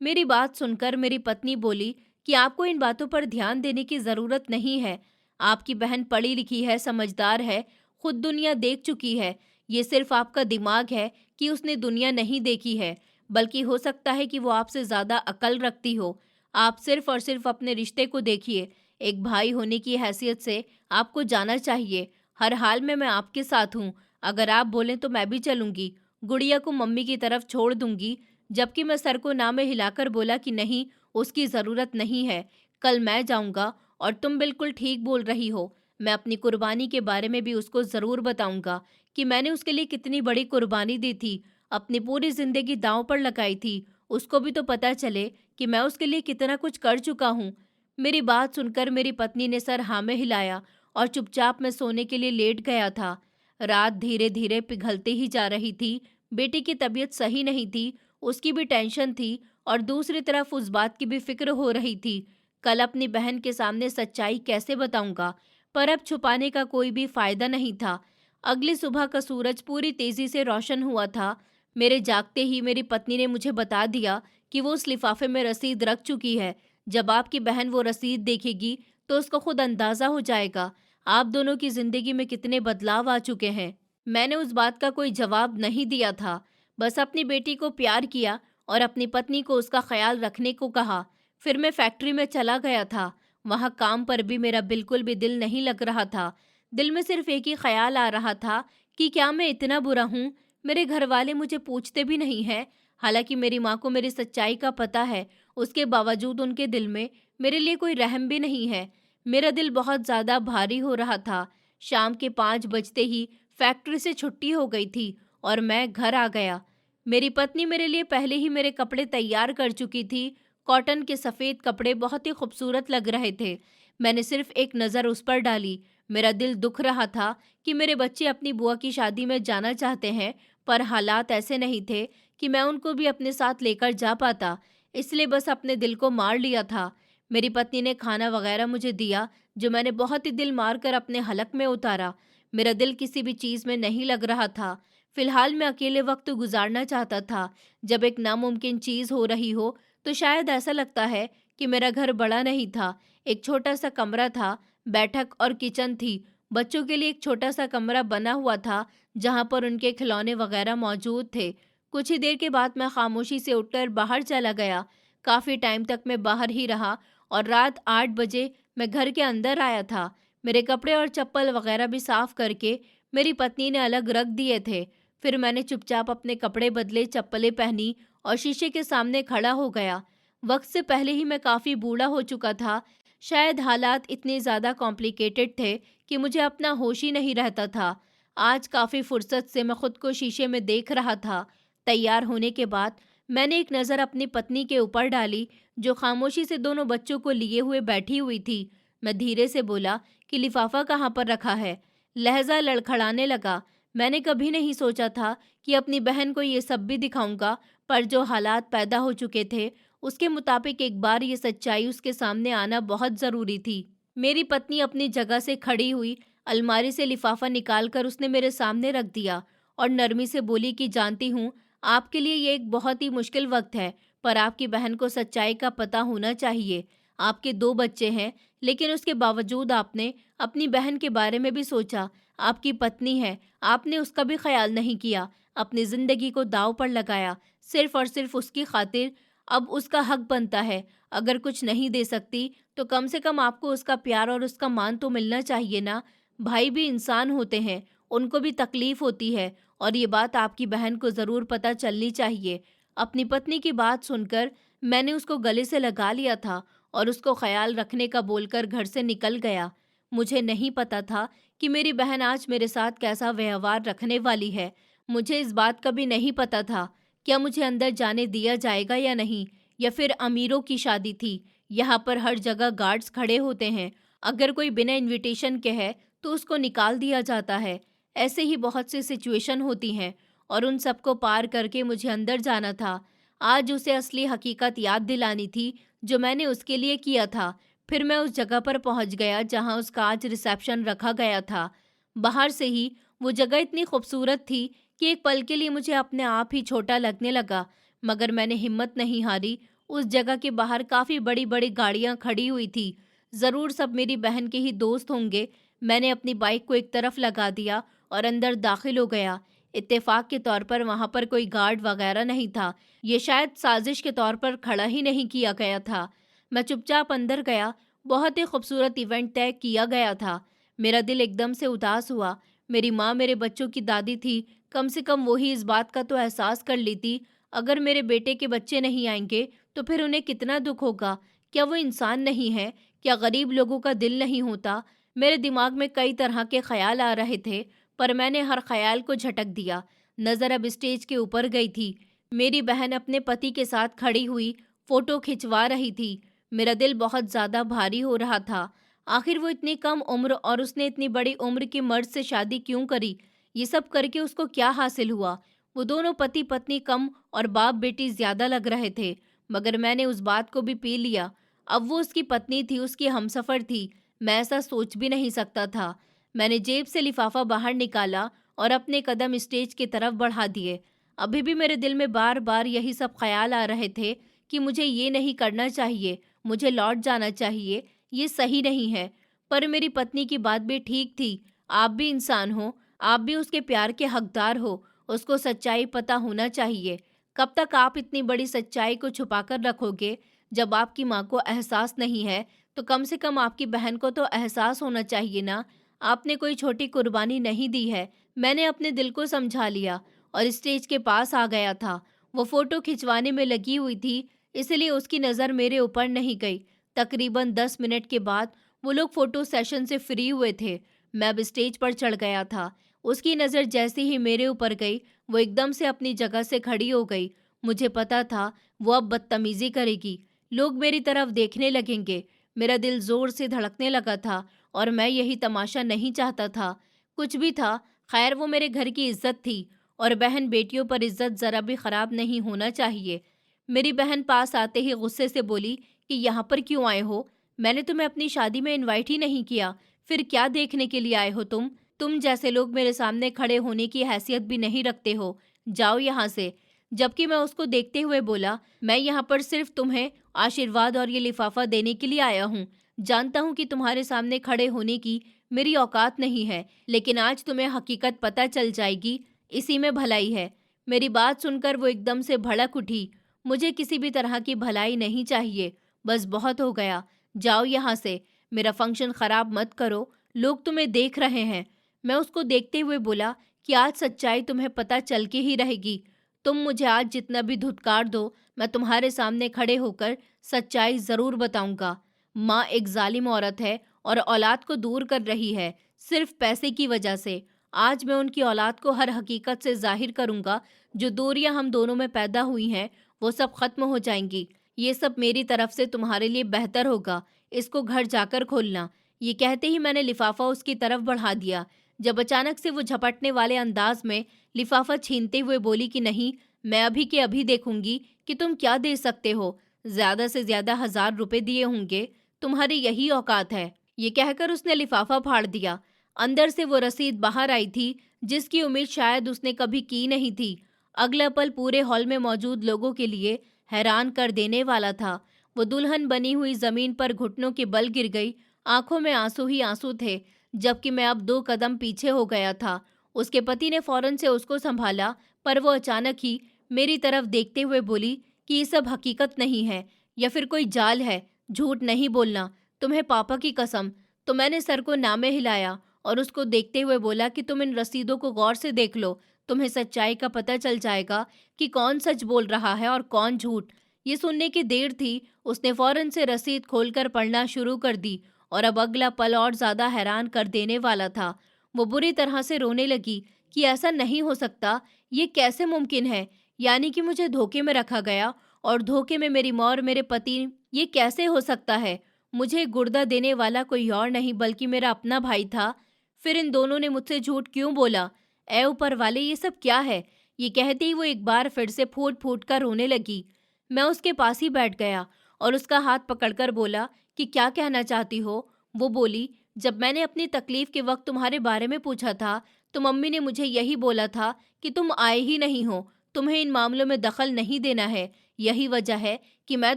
मेरी बात सुनकर मेरी पत्नी बोली कि आपको इन बातों पर ध्यान देने की ज़रूरत नहीं है। आपकी बहन पढ़ी लिखी है, समझदार है, खुद दुनिया देख चुकी है। ये सिर्फ आपका दिमाग है कि उसने दुनिया नहीं देखी है, बल्कि हो सकता है कि वो आपसे ज़्यादा अकल रखती हो। आप सिर्फ और सिर्फ अपने रिश्ते को देखिए। एक भाई होने की हैसियत से आपको जाना चाहिए। हर हाल में मैं आपके साथ हूँ। अगर आप बोलें तो मैं भी चलूँगी। गुड़िया को मम्मी की तरफ छोड़ दूँगी। जबकि मैं सर को ना में हिलाकर बोला कि नहीं, उसकी ज़रूरत नहीं है। कल मैं जाऊँगा और तुम बिल्कुल ठीक बोल रही हो। मैं अपनी कुर्बानी के बारे में भी उसको ज़रूर बताऊँगा कि मैंने उसके लिए कितनी बड़ी कुर्बानी दी थी, अपनी पूरी ज़िंदगी दाँव पर लगाई थी। उसको भी तो पता चले कि मैं उसके लिए कितना कुछ कर चुका हूँ। मेरी बात सुनकर मेरी पत्नी ने सर हाँ में हिलाया और चुपचाप मैं सोने के लिए लेट गया था। रात धीरे धीरे पिघलते ही जा रही थी। बेटी की तबीयत सही नहीं थी, उसकी भी टेंशन थी और दूसरी तरफ उस बात की भी फिक्र हो रही थी, कल अपनी बहन के सामने सच्चाई कैसे बताऊंगा। पर अब छुपाने का कोई भी फायदा नहीं था। अगली सुबह का सूरज पूरी तेजी से रोशन हुआ था। मेरे जागते ही मेरी पत्नी ने मुझे बता दिया कि वो उस लिफाफे में रसीद रख चुकी है। जब आपकी बहन वो रसीद देखेगी तो उसको खुद अंदाजा हो जाएगा आप दोनों की जिंदगी में कितने बदलाव आ चुके हैं। मैंने उस बात का कोई जवाब नहीं दिया था, बस अपनी बेटी को प्यार किया और अपनी पत्नी को उसका ख्याल रखने को कहा। फिर मैं फैक्ट्री में चला गया था। वहाँ काम पर भी मेरा बिल्कुल भी दिल नहीं लग रहा था। दिल में सिर्फ एक ही ख्याल आ रहा था कि क्या मैं इतना बुरा हूँ। मेरे घर वाले मुझे पूछते भी नहीं हैं। हालांकि मेरी माँ को मेरी सच्चाई का पता है, उसके बावजूद उनके दिल में मेरे लिए कोई रहम भी नहीं है। मेरा दिल बहुत ज़्यादा भारी हो रहा था। शाम के 5 बजते ही फैक्ट्री से छुट्टी हो गई थी और मैं घर आ गया। मेरी पत्नी मेरे लिए पहले ही मेरे कपड़े तैयार कर चुकी थी। कॉटन के सफ़ेद कपड़े बहुत ही खूबसूरत लग रहे थे। मैंने सिर्फ एक नज़र उस पर डाली। मेरा दिल दुख रहा था कि मेरे बच्चे अपनी बुआ की शादी में जाना चाहते हैं, पर हालात ऐसे नहीं थे कि मैं उनको भी अपने साथ लेकर जा पाता। इसलिए बस अपने दिल को मार लिया था। मेरी पत्नी ने खाना वगैरह मुझे दिया, जो मैंने बहुत ही दिल मार कर अपने हलक में उतारा। मेरा दिल किसी भी चीज़ में नहीं लग रहा था। फिलहाल मैं अकेले वक्त गुजारना चाहता था। जब एक नामुमकिन चीज़ हो रही हो तो शायद ऐसा लगता है कि मेरा घर बड़ा नहीं था, एक छोटा सा कमरा था। बैठक और किचन थी। बच्चों के लिए एक छोटा सा कमरा बना हुआ था जहाँ पर उनके खिलौने वगैरह मौजूद थे। कुछ ही देर के बाद मैं खामोशी से उठकर बाहर चला गया। काफ़ी टाइम तक मैं बाहर ही रहा और रात 8 बजे मैं घर के अंदर आया था। मेरे कपड़े और चप्पल वगैरह भी साफ करके मेरी पत्नी ने अलग रख दिए थे। फिर मैंने चुपचाप अपने कपड़े बदले, चप्पलें पहनी और शीशे के सामने खड़ा हो गया। वक्त से पहले ही मैं काफ़ी बूढ़ा हो चुका था। शायद हालात इतने ज़्यादा कॉम्प्लिकेटेड थे कि मुझे अपना होश ही नहीं रहता था। आज काफ़ी फुर्सत से मैं खुद को शीशे में देख रहा था। तैयार होने के बाद मैंने एक नज़र अपनी पत्नी के ऊपर डाली, जो खामोशी से दोनों बच्चों को लिए हुए बैठी हुई थी। मैं धीरे से बोला कि लिफाफा कहाँ पर रखा है। लहजा लड़खड़ाने लगा। मैंने कभी नहीं सोचा था कि अपनी बहन को ये सब भी दिखाऊंगा, पर जो हालात पैदा हो चुके थे उसके मुताबिक एक बार ये सच्चाई उसके सामने आना बहुत ज़रूरी थी। मेरी पत्नी अपनी जगह से खड़ी हुई, अलमारी से लिफाफा निकालकर उसने मेरे सामने रख दिया और नरमी से बोली कि जानती हूँ आपके लिए ये एक बहुत ही मुश्किल वक्त है, पर आपकी बहन को सच्चाई का पता होना चाहिए। आपके 2 बच्चे हैं, लेकिन उसके बावजूद आपने अपनी बहन के बारे में भी सोचा। आपकी पत्नी है, आपने उसका भी ख्याल नहीं किया, अपनी ज़िंदगी को दांव पर लगाया, सिर्फ और सिर्फ उसकी खातिर। अब उसका हक बनता है, अगर कुछ नहीं दे सकती तो कम से कम आपको उसका प्यार और उसका मान तो मिलना चाहिए ना। भाई भी इंसान होते हैं, उनको भी तकलीफ होती है और ये बात आपकी बहन को ज़रूर पता चलनी चाहिए। अपनी पत्नी की बात सुनकर मैंने उसको गले से लगा लिया था और उसको ख्याल रखने का बोलकर घर से निकल गया। मुझे नहीं पता था कि मेरी बहन आज मेरे साथ कैसा व्यवहार रखने वाली है। मुझे इस बात का भी नहीं पता था क्या मुझे अंदर जाने दिया जाएगा या नहीं, या फिर अमीरों की शादी थी। यहाँ पर हर जगह गार्ड्स खड़े होते हैं, अगर कोई बिना इनविटेशन के है तो उसको निकाल दिया जाता है। ऐसे ही बहुत सी सिचुएशन होती हैं और उन सबको पार करके मुझे अंदर जाना था। आज उसे असली हकीकत याद दिलानी थी जो मैंने उसके लिए किया था। फिर मैं उस जगह पर पहुंच गया जहां उसका आज रिसेप्शन रखा गया था। बाहर से ही वो जगह इतनी खूबसूरत थी कि एक पल के लिए मुझे अपने आप ही छोटा लगने लगा, मगर मैंने हिम्मत नहीं हारी। उस जगह के बाहर काफ़ी बड़ी बड़ी गाड़ियां खड़ी हुई थी। ज़रूर सब मेरी बहन के ही दोस्त होंगे। मैंने अपनी बाइक को एक तरफ लगा दिया और अंदर दाखिल हो गया। इत्तेफाक के तौर पर वहाँ पर कोई गार्ड वगैरह नहीं था। ये शायद साजिश के तौर पर खड़ा ही नहीं किया गया था। मैं चुपचाप अंदर गया। बहुत ही खूबसूरत इवेंट तय किया गया था। मेरा दिल एकदम से उदास हुआ। मेरी माँ मेरे बच्चों की दादी थी, कम से कम वो ही इस बात का तो एहसास कर लेती। अगर मेरे बेटे के बच्चे नहीं आएंगे तो फिर उन्हें कितना दुख होगा। क्या वो इंसान नहीं है? क्या गरीब लोगों का दिल नहीं होता? मेरे दिमाग में कई तरह के ख्याल आ रहे थे, पर मैंने हर ख्याल को झटक दिया। नज़र अब स्टेज के ऊपर गई थी। मेरी बहन अपने पति के साथ खड़ी हुई फ़ोटो खिंचवा रही थी। मेरा दिल बहुत ज़्यादा भारी हो रहा था। आखिर वो इतनी कम उम्र और उसने इतनी बड़ी उम्र के मर्द से शादी क्यों करी? ये सब करके उसको क्या हासिल हुआ? वो दोनों पति पत्नी कम और बाप बेटी ज़्यादा लग रहे थे, मगर मैंने उस बात को भी पी लिया। अब वो उसकी पत्नी थी, उसकी हमसफ़र थी। मैं ऐसा सोच भी नहीं सकता था। मैंने जेब से लिफाफा बाहर निकाला और अपने कदम स्टेज की तरफ बढ़ा दिए। अभी भी मेरे दिल में बार बार यही सब ख्याल आ रहे थे कि मुझे ये नहीं करना चाहिए, मुझे लौट जाना चाहिए, ये सही नहीं है। पर मेरी पत्नी की बात भी ठीक थी। आप भी इंसान हो, आप भी उसके प्यार के हकदार हो, उसको सच्चाई पता होना चाहिए। कब तक आप इतनी बड़ी सच्चाई को छुपाकर रखोगे? जब आपकी माँ को एहसास नहीं है तो कम से कम आपकी बहन को तो एहसास होना चाहिए ना। आपने कोई छोटी कुर्बानी नहीं दी है। मैंने अपने दिल को समझा लिया और स्टेज के पास आ गया था। वो फ़ोटो खिंचवाने में लगी हुई थी, इसलिए उसकी नज़र मेरे ऊपर नहीं गई। तकरीबन 10 मिनट के बाद वो लोग फ़ोटो सेशन से फ्री हुए थे। मैं अब स्टेज पर चढ़ गया था। उसकी नज़र जैसे ही मेरे ऊपर गई, वो एकदम से अपनी जगह से खड़ी हो गई। मुझे पता था वो अब बदतमीज़ी करेगी। लोग मेरी तरफ देखने लगेंगे। मेरा दिल ज़ोर से धड़कने लगा था और मैं यही तमाशा नहीं चाहता था। कुछ भी था, खैर वो मेरे घर की इज्जत थी और बहन बेटियों पर इज्जत ज़रा भी ख़राब नहीं होना चाहिए। मेरी बहन पास आते ही गुस्से से बोली कि यहाँ पर क्यों आए हो? मैंने तुम्हें अपनी शादी में इनवाइट ही नहीं किया। फिर क्या देखने के लिए आए हो तुम? तुम जैसे लोग मेरे सामने खड़े होने की हैसियत भी नहीं रखते हो। जाओ यहाँ से। जबकि मैं उसको देखते हुए बोला, मैं यहाँ पर सिर्फ तुम्हें आशीर्वाद और ये लिफाफा देने के लिए आया हूँ। जानता हूँ कि तुम्हारे सामने खड़े होने की मेरी औकात नहीं है, लेकिन आज तुम्हें हकीकत पता चल जाएगी, इसी में भलाई है। मेरी बात सुनकर वो एकदम से भड़क उठी। मुझे किसी भी तरह की भलाई नहीं चाहिए, बस बहुत हो गया। जाओ यहाँ से, मेरा फंक्शन खराब मत करो, लोग तुम्हें देख रहे हैं। मैं उसको देखते हुए बोला कि आज सच्चाई तुम्हें पता चल के ही रहेगी। तुम मुझे आज जितना भी धुतकार दो, मैं तुम्हारे सामने खड़े होकर सच्चाई ज़रूर बताऊंगा। माँ एक जालिम औरत है और औलाद को दूर कर रही है, सिर्फ पैसे की वजह से। आज मैं उनकी औलाद को हर हकीकत से जाहिर करूंगा। जो दूरियां हम दोनों में पैदा हुई हैं, वो सब खत्म हो जाएंगी। ये सब मेरी तरफ से तुम्हारे लिए बेहतर होगा। इसको घर जाकर खोलना। ये कहते ही मैंने लिफाफा उसकी तरफ बढ़ा दिया, जब अचानक से वो झपटने वाले अंदाज में लिफाफा छीनते हुए बोली कि नहीं, मैं अभी के अभी देखूंगी कि तुम क्या दे सकते हो। ज्यादा से ज्यादा 1000 रुपए दिए होंगे, तुम्हारी यही औकात है। ये कहकर उसने लिफाफा फाड़ दिया। अंदर से वो रसीद बाहर आई थी, जिसकी उम्मीद शायद उसने कभी की नहीं थी। अगला पल पूरे हॉल में मौजूद लोगों के लिए हैरान कर देने वाला था। वो दुल्हन बनी हुई जमीन पर घुटनों के बल गिर गई। आंखों में आंसू ही आंसू थे, जबकि मैं अब 2 कदम पीछे हो गया था। उसके पति ने फौरन से उसको संभाला, पर वो अचानक ही मेरी तरफ देखते हुए बोली कि ये सब हकीकत नहीं है, या फिर कोई जाल है। झूठ नहीं बोलना, तुम्हें पापा की कसम। तो मैंने सर को नामे हिलाया और उसको देखते हुए बोला कि तुम इन रसीदों को गौर से देख लो। तुम्हें सच्चाई का पता चल जाएगा कि कौन सच बोल रहा है और कौन झूठ। ये सुनने की देर थी, उसने फौरन से रसीद खोलकर पढ़ना शुरू कर दी और अब अगला पल और ज्यादा हैरान कर देने वाला था। वो बुरी तरह से रोने लगी कि ऐसा नहीं हो सकता, ये कैसे मुमकिन है। यानी कि मुझे धोखे में रखा गया और धोखे में मेरी माँ और मेरे पति। ये कैसे हो सकता है? मुझे गुर्दा देने वाला कोई और नहीं बल्कि मेरा अपना भाई था। फिर इन दोनों ने मुझसे झूठ क्यों बोला? ए ऊपर वाले, ये सब क्या है? ये कहते ही वो एक बार फिर से फूट फूट कर रोने लगी। मैं उसके पास ही बैठ गया और उसका हाथ पकड़कर बोला कि क्या कहना चाहती हो? वो बोली, जब मैंने अपनी तकलीफ के वक्त तुम्हारे बारे में पूछा था, तो मम्मी ने मुझे यही बोला था कि तुम आए ही नहीं हो, तुम्हें इन मामलों में दखल नहीं देना है। यही वजह है कि मैं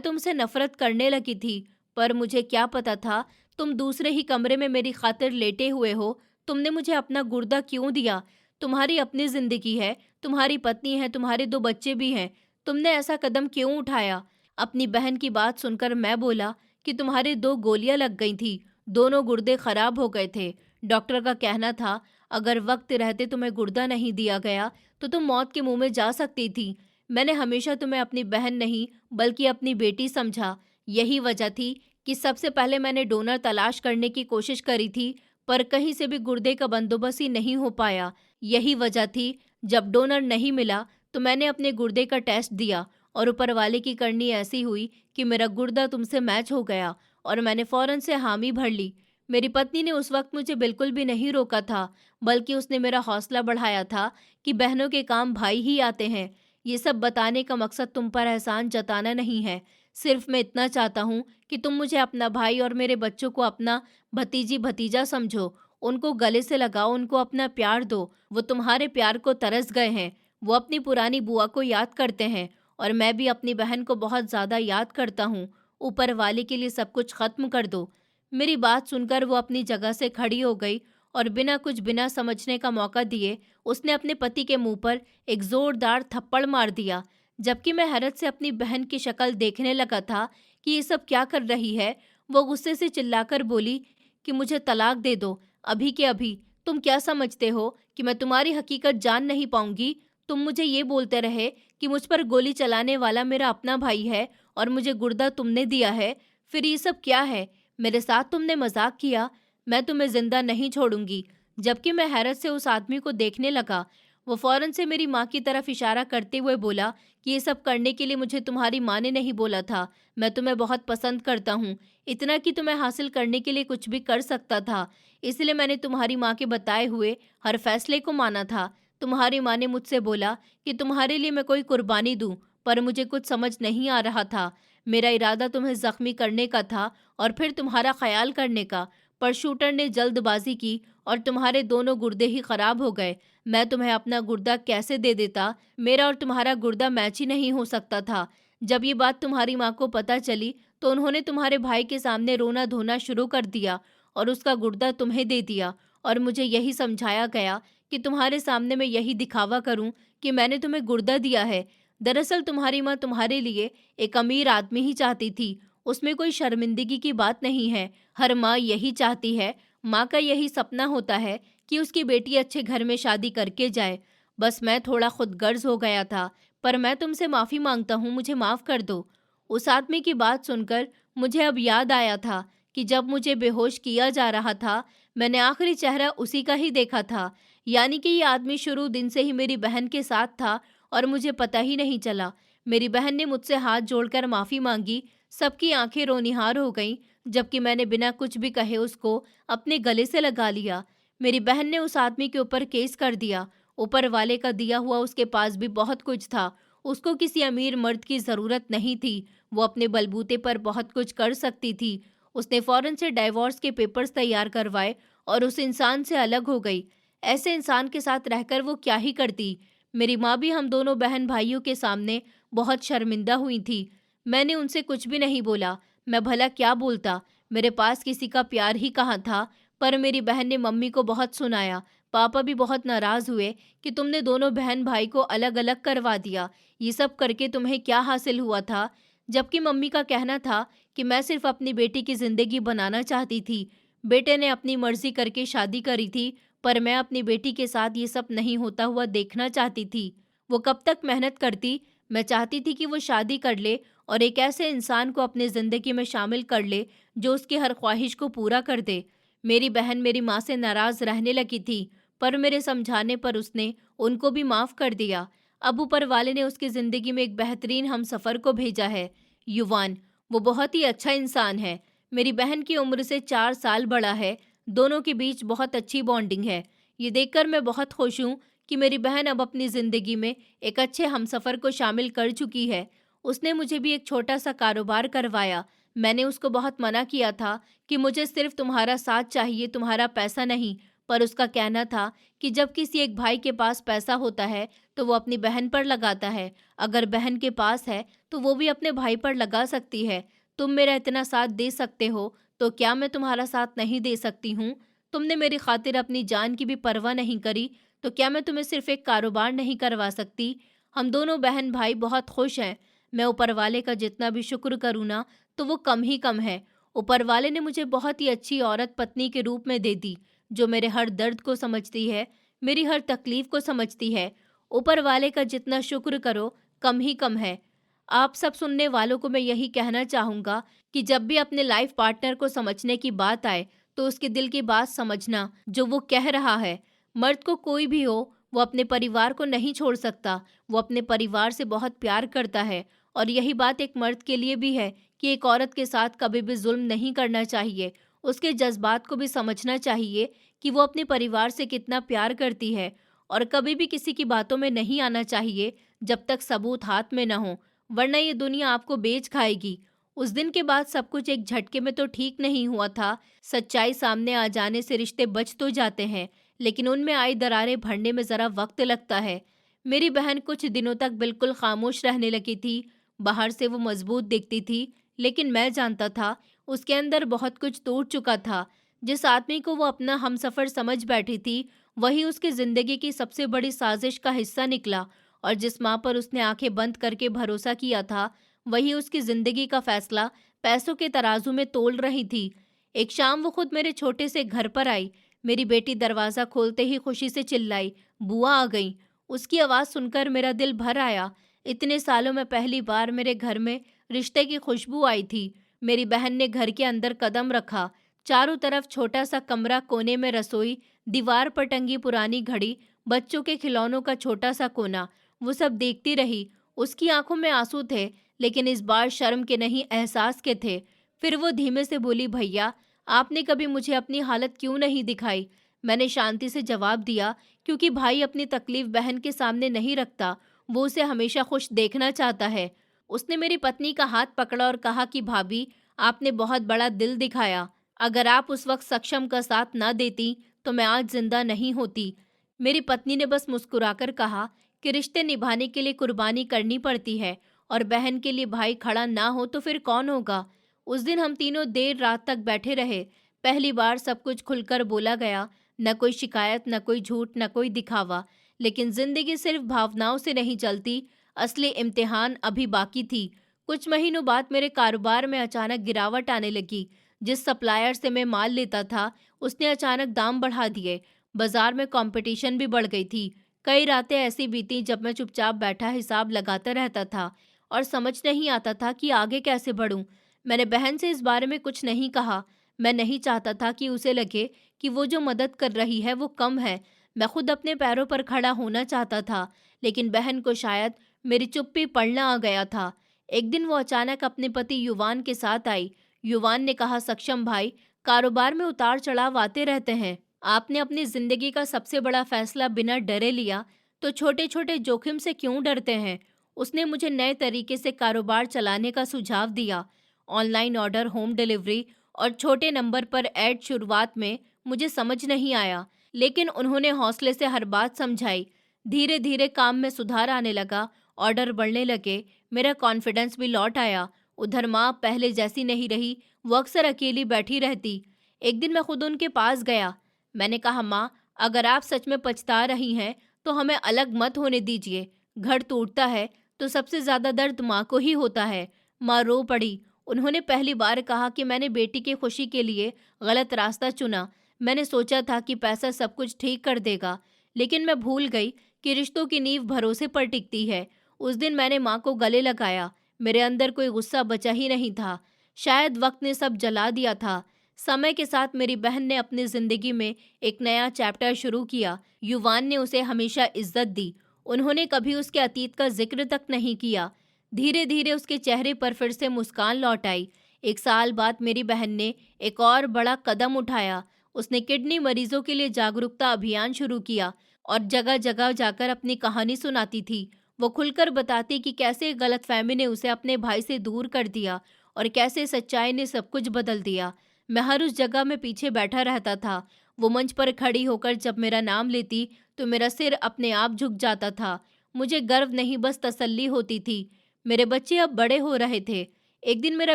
तुमसे नफरत करने लगी थी। पर मुझे क्या पता था तुम दूसरे ही कमरे में मेरी खातिर लेटे हुए हो। तुमने मुझे अपना गुर्दा क्यों दिया? तुम्हारी अपनी जिंदगी है, तुम्हारी पत्नी है, तुम्हारे 2 बच्चे भी हैं। तुमने ऐसा कदम क्यों उठाया? अपनी बहन की बात सुनकर मैं बोला कि तुम्हारे 2 गोलियां लग गई थी, दोनों गुर्दे खराब हो गए थे। डॉक्टर का कहना था अगर वक्त रहते तुम्हें गुर्दा नहीं दिया गया तो तुम मौत के मुंह में जा सकती थी। मैंने हमेशा तुम्हें अपनी बहन नहीं बल्कि अपनी बेटी समझा। यही वजह थी कि सबसे पहले मैंने डोनर तलाश करने की कोशिश करी थी, पर कहीं से भी गुर्दे का बंदोबस्त ही नहीं हो पाया। यही वजह थी, जब डोनर नहीं मिला तो मैंने अपने गुर्दे का टेस्ट दिया और ऊपर वाले की करनी ऐसी हुई कि मेरा गुर्दा तुमसे मैच हो गया और मैंने फौरन से हामी भर ली। मेरी पत्नी ने उस वक्त मुझे बिल्कुल भी नहीं रोका था, बल्कि उसने मेरा हौसला बढ़ाया था कि बहनों के काम भाई ही आते हैं। ये सब बताने का मकसद तुम पर एहसान जताना नहीं है। सिर्फ मैं इतना चाहता हूँ कि तुम मुझे अपना भाई और मेरे बच्चों को अपना भतीजी भतीजा समझो। उनको गले से लगाओ, उनको अपना प्यार दो। वो तुम्हारे प्यार को तरस गए हैं। वो अपनी पुरानी बुआ को याद करते हैं और मैं भी अपनी बहन को बहुत ज़्यादा याद करता हूँ। ऊपर वाले के लिए सब कुछ खत्म कर दो। मेरी बात सुनकर वो अपनी जगह से खड़ी हो गई और बिना समझने का मौका दिए उसने अपने पति के मुंह पर एक जोरदार थप्पड़ मार दिया। जबकि मैं हैरत से अपनी बहन की शक्ल देखने लगा था कि ये सब क्या कर रही है, वो गुस्से से चिल्लाकर बोली कि मुझे तलाक दे दो, अभी के अभी। तुम क्या समझते हो कि मैं तुम्हारी हकीकत जान नहीं पाऊंगी? तुम मुझे ये बोलते रहे कि मुझ पर गोली चलाने वाला मेरा अपना भाई है और मुझे गुर्दा तुमने दिया है। फिर ये सब क्या है? मेरे साथ तुमने मजाक किया। मैं तुम्हें जिंदा नहीं छोड़ूंगी। जबकि मैं हैरत से उस आदमी को देखने लगा। वो फौरन से मेरी माँ की तरफ इशारा करते हुए बोला कि ये सब करने के लिए मुझे तुम्हारी माँ ने नहीं बोला था। मैं तुम्हें बहुत पसंद करता हूँ, इतना कि तुम्हें हासिल करने के लिए कुछ भी कर सकता था। इसलिए मैंने तुम्हारी माँ के बताए हुए हर फैसले को माना था। तुम्हारी माँ ने मुझसे बोला कि तुम्हारे लिए मैं कोई कुर्बानी दूं, पर मुझे कुछ समझ नहीं आ रहा था। मेरा इरादा तुम्हें जख्मी करने का था और फिर तुम्हारा ख्याल करने का, पर शूटर ने जल्दबाजी की और तुम्हारे दोनों गुर्दे ही खराब हो गए। मैं तुम्हें अपना गुर्दा कैसे दे देता? मेरा और तुम्हारा गुर्दा मैच ही नहीं हो सकता था। जब ये बात तुम्हारी माँ को पता चली तो उन्होंने तुम्हारे भाई के सामने रोना धोना शुरू कर दिया और उसका गुर्दा तुम्हें दे दिया और मुझे यही समझाया गया कि तुम्हारे सामने मैं यही दिखावा करूं कि मैंने तुम्हें गुर्दा दिया है। दरअसल तुम्हारी माँ तुम्हारे लिए एक अमीर आदमी ही चाहती थी, उसमें कोई शर्मिंदगी की बात नहीं है। हर माँ यही चाहती है, माँ का यही सपना होता है कि उसकी बेटी अच्छे घर में शादी करके जाए। बस मैं थोड़ा खुदगर्ज हो गया था, पर मैं तुमसे माफ़ी मांगता हूँ, मुझे माफ़ कर दो। उस आदमी की बात सुनकर मुझे अब याद आया था कि जब मुझे बेहोश किया जा रहा था, मैंने आखिरी चेहरा उसी का ही देखा था। यानी कि ये आदमी शुरू दिन से ही मेरी बहन के साथ था और मुझे पता ही नहीं चला। मेरी बहन ने मुझसे हाथ जोड़कर माफ़ी मांगी। सबकी आंखें रोनिहार हो गईं, जबकि मैंने बिना कुछ भी कहे उसको अपने गले से लगा लिया। मेरी बहन ने उस आदमी के ऊपर केस कर दिया। ऊपर वाले का दिया हुआ उसके पास भी बहुत कुछ था। उसको किसी अमीर मर्द की ज़रूरत नहीं थी। वो अपने बलबूते पर बहुत कुछ कर सकती थी। उसने फ़ौरन से डाइवोर्स के पेपर्स तैयार करवाए और उस इंसान से अलग हो गई। ऐसे इंसान के साथ रहकर वो क्या ही करती। मेरी माँ भी हम दोनों बहन भाइयों के सामने बहुत शर्मिंदा हुई थी। मैंने उनसे कुछ भी नहीं बोला। मैं भला क्या बोलता, मेरे पास किसी का प्यार ही कहाँ था। पर मेरी बहन ने मम्मी को बहुत सुनाया। पापा भी बहुत नाराज़ हुए कि तुमने दोनों बहन भाई को अलग अलग करवा दिया। ये सब करके तुम्हें क्या हासिल हुआ था? जबकि मम्मी का कहना था कि मैं सिर्फ अपनी बेटी की ज़िंदगी बनाना चाहती थी। बेटे ने अपनी मर्जी करके शादी करी थी, पर मैं अपनी बेटी के साथ ये सब नहीं होता हुआ देखना चाहती थी। वो कब तक मेहनत करती, मैं चाहती थी कि वो शादी कर ले और एक ऐसे इंसान को अपनी ज़िंदगी में शामिल कर ले जो उसकी हर ख्वाहिश को पूरा कर दे। मेरी बहन मेरी माँ से नाराज़ रहने लगी थी, पर मेरे समझाने पर उसने उनको भी माफ़ कर दिया। अब ऊपर वाले ने उसकी ज़िंदगी में एक बेहतरीन हमसफ़र को भेजा है, युवान। वो बहुत ही अच्छा इंसान है। मेरी बहन की उम्र से 4 साल बड़ा है। दोनों के बीच बहुत अच्छी बॉन्डिंग है। ये देखकर मैं बहुत खुश हूँ कि मेरी बहन अब अपनी ज़िंदगी में एक अच्छे हमसफ़र को शामिल कर चुकी है। उसने मुझे भी एक छोटा-सा कारोबार करवाया। मैंने उसको बहुत मना किया था कि मुझे सिर्फ़ तुम्हारा साथ चाहिए, तुम्हारा पैसा नहीं। पर उसका कहना था कि जब किसी एक भाई के पास पैसा होता है, तो वो अपनी बहन पर लगाता है। अगर बहन के पास है, तो वो भी अपने भाई पर लगा सकती है। तुम मेरा इतना साथ दे सकते हो, तो क्या मैं तुम्हारा साथ नहीं दे सकती हूँ? तुमने मेरी खातिर अपनी जान की भी परवाह नहीं करी, तो क्या मैं तुम्हें सिर्फ़ एक कारोबार नहीं करवा सकती? हम दोनों बहन-भाई बहुत खुश हैं। मैं ऊपर वाले का जितना भी शुक्र करूँ ना, तो वो कम ही कम है। ऊपर वाले ने मुझे बहुत ही अच्छी औरत पत्नी के रूप में दे दी, जो मेरे हर दर्द को समझती है, मेरी हर तकलीफ़ को समझती है। ऊपर वाले का जितना शुक्र करो, कम ही कम है। आप सब सुनने वालों को मैं यही कहना चाहूँगा कि जब भी अपने लाइफ पार्टनर को समझने की बात आए, तो उसके दिल की बात समझना, जो वो कह रहा है। मर्द को कोई भी हो, वो अपने परिवार को नहीं छोड़ सकता। वो अपने परिवार से बहुत प्यार करता है और यही बात एक मर्द के लिए भी है कि एक औरत के साथ कभी भी जुल्म नहीं करना चाहिए। उसके जज़्बात को भी समझना चाहिए कि वो अपने परिवार से कितना प्यार करती है और कभी भी किसी की बातों में नहीं आना चाहिए जब तक सबूत हाथ में ना हो, वरना ये दुनिया आपको बेच खाएगी। उस दिन के बाद सब कुछ एक झटके में तो ठीक नहीं हुआ था। सच्चाई सामने आ जाने से रिश्ते बच तो जाते हैं, लेकिन उनमें आई दरारें भरने में ज़रा वक्त लगता है। मेरी बहन कुछ दिनों तक बिल्कुल खामोश रहने लगी थी। बाहर से वो मजबूत दिखती थी, लेकिन मैं जानता था उसके अंदर बहुत कुछ टूट चुका था। जिस आदमी को वो अपना हमसफ़र समझ बैठी थी, वही उसकी ज़िंदगी की सबसे बड़ी साजिश का हिस्सा निकला और जिस माँ पर उसने आंखें बंद करके भरोसा किया था, वही उसकी ज़िंदगी का फैसला पैसों के तराजू में तोल रही थी। एक शाम वो खुद मेरे छोटे से घर पर आई। मेरी बेटी दरवाज़ा खोलते ही खुशी से चिल्लाई, "बुआ आ गईं।" उसकी आवाज़ सुनकर मेरा दिल भर आया। इतने सालों में पहली बार मेरे घर में रिश्ते की खुशबू आई थी। मेरी बहन ने घर के अंदर कदम रखा। चारों तरफ छोटा सा कमरा, कोने में रसोई, दीवार पर टंगी पुरानी घड़ी, बच्चों के खिलौनों का छोटा सा कोना। वो सब देखती रही। उसकी आंखों में आंसू थे, लेकिन इस बार शर्म के नहीं, एहसास के थे। फिर वो धीमे से बोली, "भैया, आपने कभी मुझे अपनी हालत क्यों नहीं दिखाई?" मैंने शांति से जवाब दिया, "क्योंकि भाई अपनी तकलीफ बहन के सामने नहीं रखता। वो उसे हमेशा खुश देखना चाहता है।" उसने मेरी पत्नी का हाथ पकड़ा और कहा कि भाभी, आपने बहुत बड़ा दिल दिखाया। अगर आप उस वक्त सक्षम का साथ ना देती, तो मैं आज जिंदा नहीं होती। मेरी पत्नी ने बस मुस्कुराकर कहा कि रिश्ते निभाने के लिए कुर्बानी करनी पड़ती है और बहन के लिए भाई खड़ा ना हो तो फिर कौन होगा। उस दिन हम तीनों देर रात तक बैठे रहे। पहली बार सब कुछ खुलकर बोला गया, न कोई शिकायत, न कोई झूठ, न कोई दिखावा। लेकिन जिंदगी सिर्फ भावनाओं से नहीं चलती, असली इम्तिहान अभी बाकी थी। कुछ महीनों बाद मेरे कारोबार में अचानक गिरावट आने लगी। जिस सप्लायर से मैं माल लेता था, उसने अचानक दाम बढ़ा दिए। बाजार में कंपटीशन भी बढ़ गई थी। कई रातें ऐसी बीती जब मैं चुपचाप बैठा हिसाब लगाता रहता था और समझ नहीं आता था कि आगे कैसे बढ़ूं। मैंने बहन से इस बारे में कुछ नहीं कहा। मैं नहीं चाहता था कि उसे लगे कि वो जो मदद कर रही है वो कम है। मैं खुद अपने पैरों पर खड़ा होना चाहता था, लेकिन बहन को शायद मेरी चुप्पी पड़ना आ गया था। एक दिन वो अचानक अपने पति युवान के साथ आई। युवान ने कहा, सक्षम भाई, कारोबार में उतार चढ़ाव आते रहते हैं। आपने अपनी जिंदगी का सबसे बड़ा फैसला बिना डरे लिया, तो छोटे छोटे जोखिम से क्यों डरते हैं? उसने मुझे नए तरीके से कारोबार चलाने का सुझाव दिया। ऑनलाइन ऑर्डर, होम डिलीवरी और छोटे नंबर पर ऐड। शुरुआत में मुझे समझ नहीं आया, लेकिन उन्होंने हौसले से हर बात समझाई। धीरे धीरे काम में सुधार आने लगा, ऑर्डर बढ़ने लगे, मेरा कॉन्फिडेंस भी लौट आया। उधर माँ पहले जैसी नहीं रही, वो अक्सर अकेली बैठी रहती। एक दिन मैं खुद उनके पास गया। मैंने कहा, माँ, अगर आप सच में पछता रही हैं तो हमें अलग मत होने दीजिए। घर टूटता है तो सबसे ज्यादा दर्द माँ को ही होता है। माँ रो पड़ी। उन्होंने पहली बार कहा कि मैंने बेटी की खुशी के लिए गलत रास्ता चुना। मैंने सोचा था कि पैसा सब कुछ ठीक कर देगा, लेकिन मैं भूल गई कि रिश्तों की नींव भरोसे पर टिकती है। उस दिन मैंने माँ को गले लगाया। मेरे अंदर कोई गुस्सा बचा ही नहीं था। शायद वक्त ने सब जला दिया था। समय के साथ मेरी बहन ने अपनी जिंदगी में एक नया चैप्टर शुरू किया। युवान ने उसे हमेशा इज्जत दी। उन्होंने कभी उसके अतीत का जिक्र तक नहीं किया। धीरे धीरे उसके चेहरे पर फिर से मुस्कान लौट आई। एक साल बाद मेरी बहन ने एक और बड़ा कदम उठाया। उसने किडनी मरीजों के लिए जागरूकता अभियान शुरू किया और जगह जगह जाकर अपनी कहानी सुनाती थी। वो खुलकर बताती कि कैसे गलतफहमी ने उसे अपने भाई से दूर कर दिया और कैसे सच्चाई ने सब कुछ बदल दिया। मैं हर उस जगह में पीछे बैठा रहता था। वो मंच पर खड़ी होकर जब मेरा नाम लेती तो मेरा सिर अपने आप झुक जाता था। मुझे गर्व नहीं, बस तसल्ली होती थी। मेरे बच्चे अब बड़े हो रहे थे। एक दिन मेरा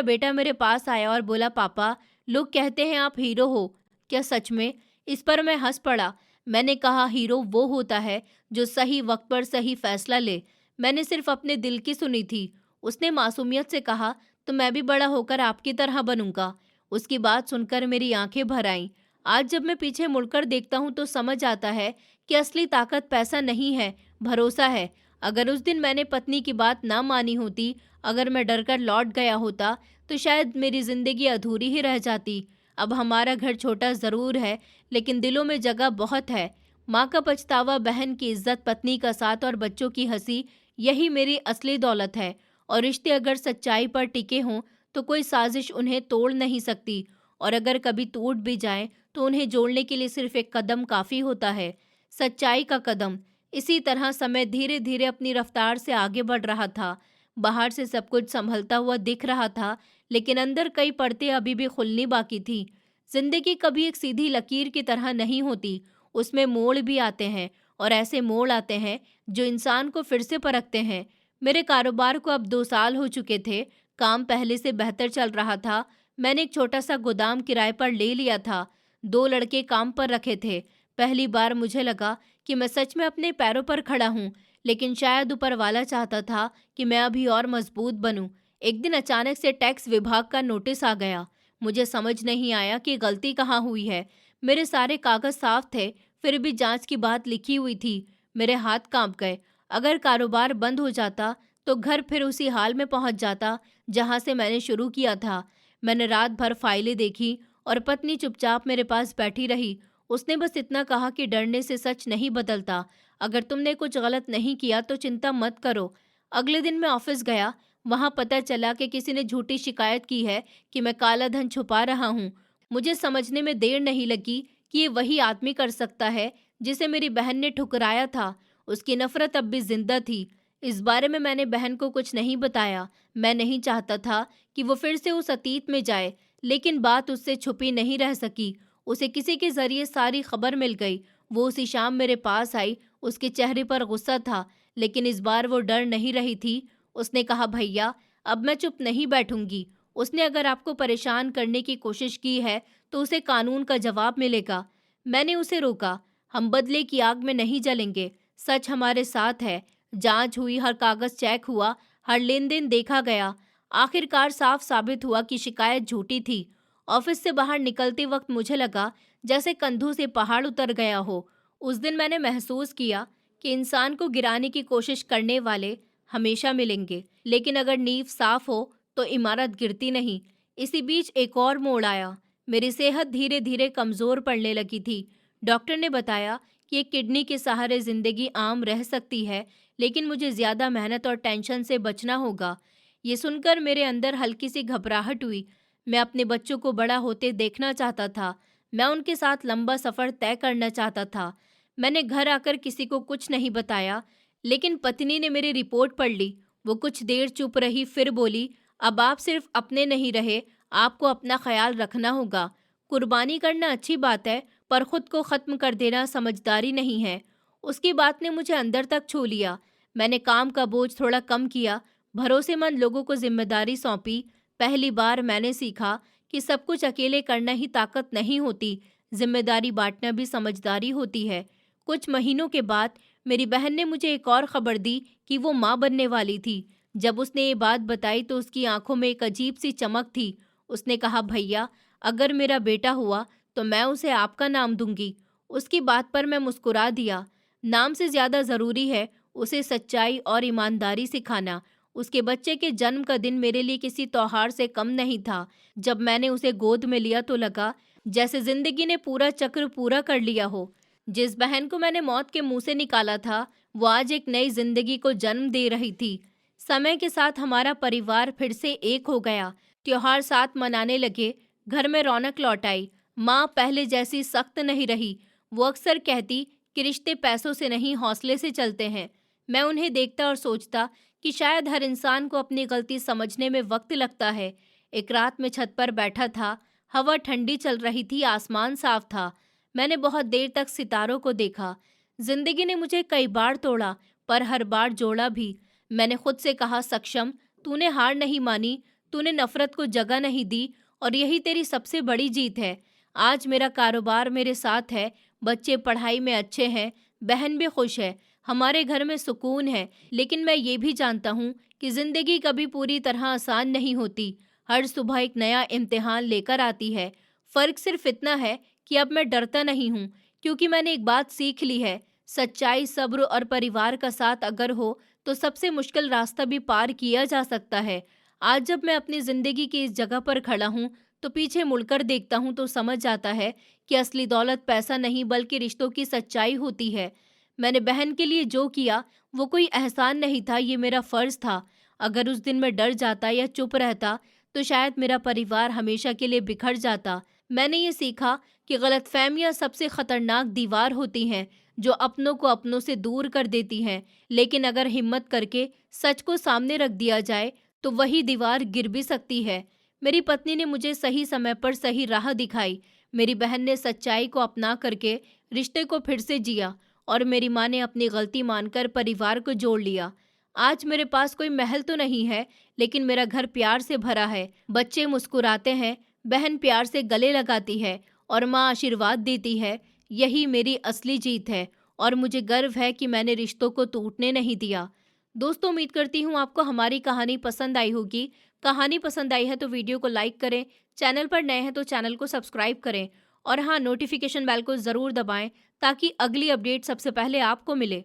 बेटा मेरे पास आया और बोला, पापा, लोग कहते हैं आप हीरो हो, क्या सच में? इस पर मैं हंस पड़ा। मैंने कहा, हीरो वो होता है जो सही वक्त पर सही फैसला ले। मैंने सिर्फ अपने दिल की सुनी थी। उसने मासूमियत से कहा, तो मैं भी बड़ा होकर आपकी तरह बनूंगा। उसकी बात सुनकर मेरी आंखें भर आईं। आज जब मैं पीछे मुड़कर देखता हूँ तो समझ आता है कि असली ताकत पैसा नहीं है, भरोसा है। अगर उस दिन मैंने पत्नी की बात ना मानी होती, अगर मैं डरकर लौट गया होता, तो शायद मेरी जिंदगी अधूरी ही रह जाती। अब हमारा घर छोटा जरूर है, लेकिन दिलों में जगह बहुत है। माँ का पछतावा, बहन की इज्जत, पत्नी का साथ और बच्चों की हंसी, यही मेरी असली दौलत है। और रिश्ते अगर सच्चाई पर टिके हों तो कोई साजिश उन्हें तोड़ नहीं सकती। और अगर कभी टूट भी जाएं तो उन्हें जोड़ने के लिए सिर्फ एक कदम काफ़ी होता है, सच्चाई का कदम। इसी तरह समय धीरे धीरे अपनी रफ्तार से आगे बढ़ रहा था। बाहर से सब कुछ संभलता हुआ दिख रहा था, लेकिन अंदर कई परतें अभी भी खुलनी बाकी थी। जिंदगी कभी एक सीधी लकीर की तरह नहीं होती, उसमें मोड़ भी आते हैं, और ऐसे मोड़ आते हैं जो इंसान को फिर से परखते हैं। मेरे कारोबार को अब 2 साल हो चुके थे। काम पहले से बेहतर चल रहा था। मैंने एक छोटा सा गोदाम किराए पर ले लिया था। 2 लड़के काम पर रखे थे। पहली बार मुझे लगा कि मैं सच में अपने पैरों पर खड़ा हूँ, लेकिन शायद ऊपर वाला चाहता था कि मैं अभी और मजबूत बनूं। एक दिन अचानक से टैक्स विभाग का नोटिस आ गया। मुझे समझ नहीं आया कि गलती कहाँ हुई है। मेरे सारे कागज साफ थे, फिर भी जांच की बात लिखी हुई थी। मेरे हाथ कांप गए। अगर कारोबार बंद हो जाता तो घर फिर उसी हाल में पहुंच जाता जहां से मैंने शुरू किया था। मैंने रात भर फाइलें देखी और पत्नी चुपचाप मेरे पास बैठी रही। उसने बस इतना कहा कि डरने से सच नहीं बदलता। अगर तुमने कुछ गलत नहीं किया तो चिंता मत करो। अगले दिन मैं ऑफिस गया। वहां पता चला कि किसी ने झूठी शिकायत की है कि मैं काला धन छुपा रहा हूँ। मुझे समझने में देर नहीं लगी कि ये वही आदमी कर सकता है जिसे मेरी बहन ने ठुकराया था। उसकी नफरत अब भी जिंदा थी। इस बारे में मैंने बहन को कुछ नहीं बताया। मैं नहीं चाहता था कि वो फिर से उस अतीत में जाए, लेकिन बात उससे छुपी नहीं रह सकी। उसे किसी के जरिए सारी खबर मिल गई। वो उसी शाम मेरे पास आई। उसके चेहरे पर गुस्सा था, लेकिन इस बार वो डर नहीं रही थी। उसने कहा, भैया, अब मैं चुप नहीं बैठूंगी। उसने अगर आपको परेशान करने की कोशिश की है तो उसे कानून का जवाब मिलेगा। मैंने उसे रोका। हम बदले की आग में नहीं जलेंगे। सच हमारे साथ है। जांच हुई, हर कागज चेक हुआ, हर लेन देन देखा गया। आखिरकार साफ साबित हुआ कि शिकायत झूठी थी। ऑफिस से बाहर निकलते वक्त मुझे लगा जैसे कंधों से पहाड़ उतर गया हो। उस दिन मैंने महसूस किया कि इंसान को गिराने की कोशिश करने वाले हमेशा मिलेंगे, लेकिन अगर नींव साफ हो तो इमारत गिरती नहीं। इसी बीच एक और मोड़ आया। मेरी सेहत धीरे धीरे कमजोर पड़ने लगी थी। डॉक्टर ने बताया कि एक किडनी के सहारे जिंदगी आम रह सकती है, लेकिन मुझे ज्यादा मेहनत और टेंशन से बचना होगा। ये सुनकर मेरे अंदर हल्की सी घबराहट हुई। मैं अपने बच्चों को बड़ा होते देखना चाहता था। मैं उनके साथ लंबा सफर तय करना चाहता था। मैंने घर आकर किसी को कुछ नहीं बताया, लेकिन पत्नी ने मेरी रिपोर्ट पढ़ ली। वो कुछ देर चुप रही, फिर बोली, अब आप सिर्फ अपने नहीं रहे, आपको अपना ख्याल रखना होगा। कुर्बानी करना अच्छी बात है, पर खुद को खत्म कर देना समझदारी नहीं है। उसकी बात ने मुझे अंदर तक छू लिया। मैंने काम का बोझ थोड़ा कम किया, भरोसेमंद लोगों को जिम्मेदारी सौंपी। पहली बार मैंने सीखा कि सब कुछ अकेले करना ही ताकत नहीं होती, जिम्मेदारी बांटना भी समझदारी होती है। कुछ महीनों के बाद मेरी बहन ने मुझे एक और खबर दी कि वो माँ बनने वाली थी। जब उसने ये बात बताई तो उसकी आंखों में एक अजीब सी चमक थी। उसने कहा, भैया, अगर मेरा बेटा हुआ तो मैं उसे आपका नाम दूंगी। उसकी बात पर मैं मुस्कुरा दिया। नाम से ज्यादा जरूरी है उसे सच्चाई और ईमानदारी सिखाना। उसके बच्चे के जन्म का दिन मेरे लिए किसी त्योहार से कम नहीं था। जब मैंने उसे गोद में लिया तो लगा जैसे जिंदगी ने पूरा चक्र पूरा कर लिया हो। जिस बहन को मैंने मौत के मुंह से निकाला था, वो आज एक नई जिंदगी को जन्म दे रही थी। समय के साथ हमारा परिवार फिर से एक हो गया। त्योहार साथ मनाने लगे। घर में रौनक लौट आई। माँ पहले जैसी सख्त नहीं रही। वो अक्सर कहती कि रिश्ते पैसों से नहीं, हौसले से चलते हैं। मैं उन्हें देखता और सोचता कि शायद हर इंसान को अपनी गलती समझने में वक्त लगता है। एक रात में छत पर बैठा था। हवा ठंडी चल रही थी, आसमान साफ था। मैंने बहुत देर तक सितारों को देखा। जिंदगी ने मुझे कई बार तोड़ा, पर हर बार जोड़ा भी। मैंने खुद से कहा, सक्षम, तूने हार नहीं मानी, तूने नफरत को जगह नहीं दी, और यही तेरी सबसे बड़ी जीत है। आज मेरा कारोबार मेरे साथ है, बच्चे पढ़ाई में अच्छे हैं, बहन भी खुश है, हमारे घर में सुकून है। लेकिन मैं ये भी जानता हूँ कि जिंदगी कभी पूरी तरह आसान नहीं होती। हर सुबह एक नया इम्तिहान लेकर आती है। फर्क सिर्फ इतना है कि अब मैं डरता नहीं हूँ, क्योंकि मैंने एक बात सीख ली है, सच्चाई, सब्र और परिवार का साथ अगर हो तो सबसे मुश्किल रास्ता भी पार किया जा सकता है। आज जब मैं अपनी जिंदगी की इस जगह पर खड़ा हूँ तो पीछे मुड़कर देखता हूँ तो समझ आता है कि असली दौलत पैसा नहीं बल्कि रिश्तों की सच्चाई होती है। मैंने बहन के लिए जो किया वो कोई एहसान नहीं था, ये मेरा फर्ज था। अगर उस दिन मैं डर जाता या चुप रहता तो शायद मेरा परिवार हमेशा के लिए बिखर जाता। मैंने ये सीखा कि गलतफहमियां सबसे खतरनाक दीवार होती हैं, जो अपनों को अपनों से दूर कर देती हैं। लेकिन अगर हिम्मत करके सच को सामने रख दिया जाए तो वही दीवार गिर भी सकती है। मेरी पत्नी ने मुझे सही समय पर सही राह दिखाई। मेरी बहन ने सच्चाई को अपना करके रिश्ते को फिर से जिया, और मेरी माँ ने अपनी गलती मानकर परिवार को जोड़ लिया। आज मेरे पास कोई महल तो नहीं है, लेकिन मेरा घर प्यार से भरा है। बच्चे मुस्कुराते हैं, बहन प्यार से गले लगाती है, और माँ आशीर्वाद देती है। यही मेरी असली जीत है, और मुझे गर्व है कि मैंने रिश्तों को टूटने नहीं दिया। दोस्तों, उम्मीद करती हूँ आपको हमारी कहानी पसंद आई होगी। कहानी पसंद आई है तो वीडियो को लाइक करें, चैनल पर नए हैं तो चैनल को सब्सक्राइब करें, और हाँ, नोटिफिकेशन बेल को ज़रूर दबाएं ताकि अगली अपडेट सबसे पहले आपको मिले।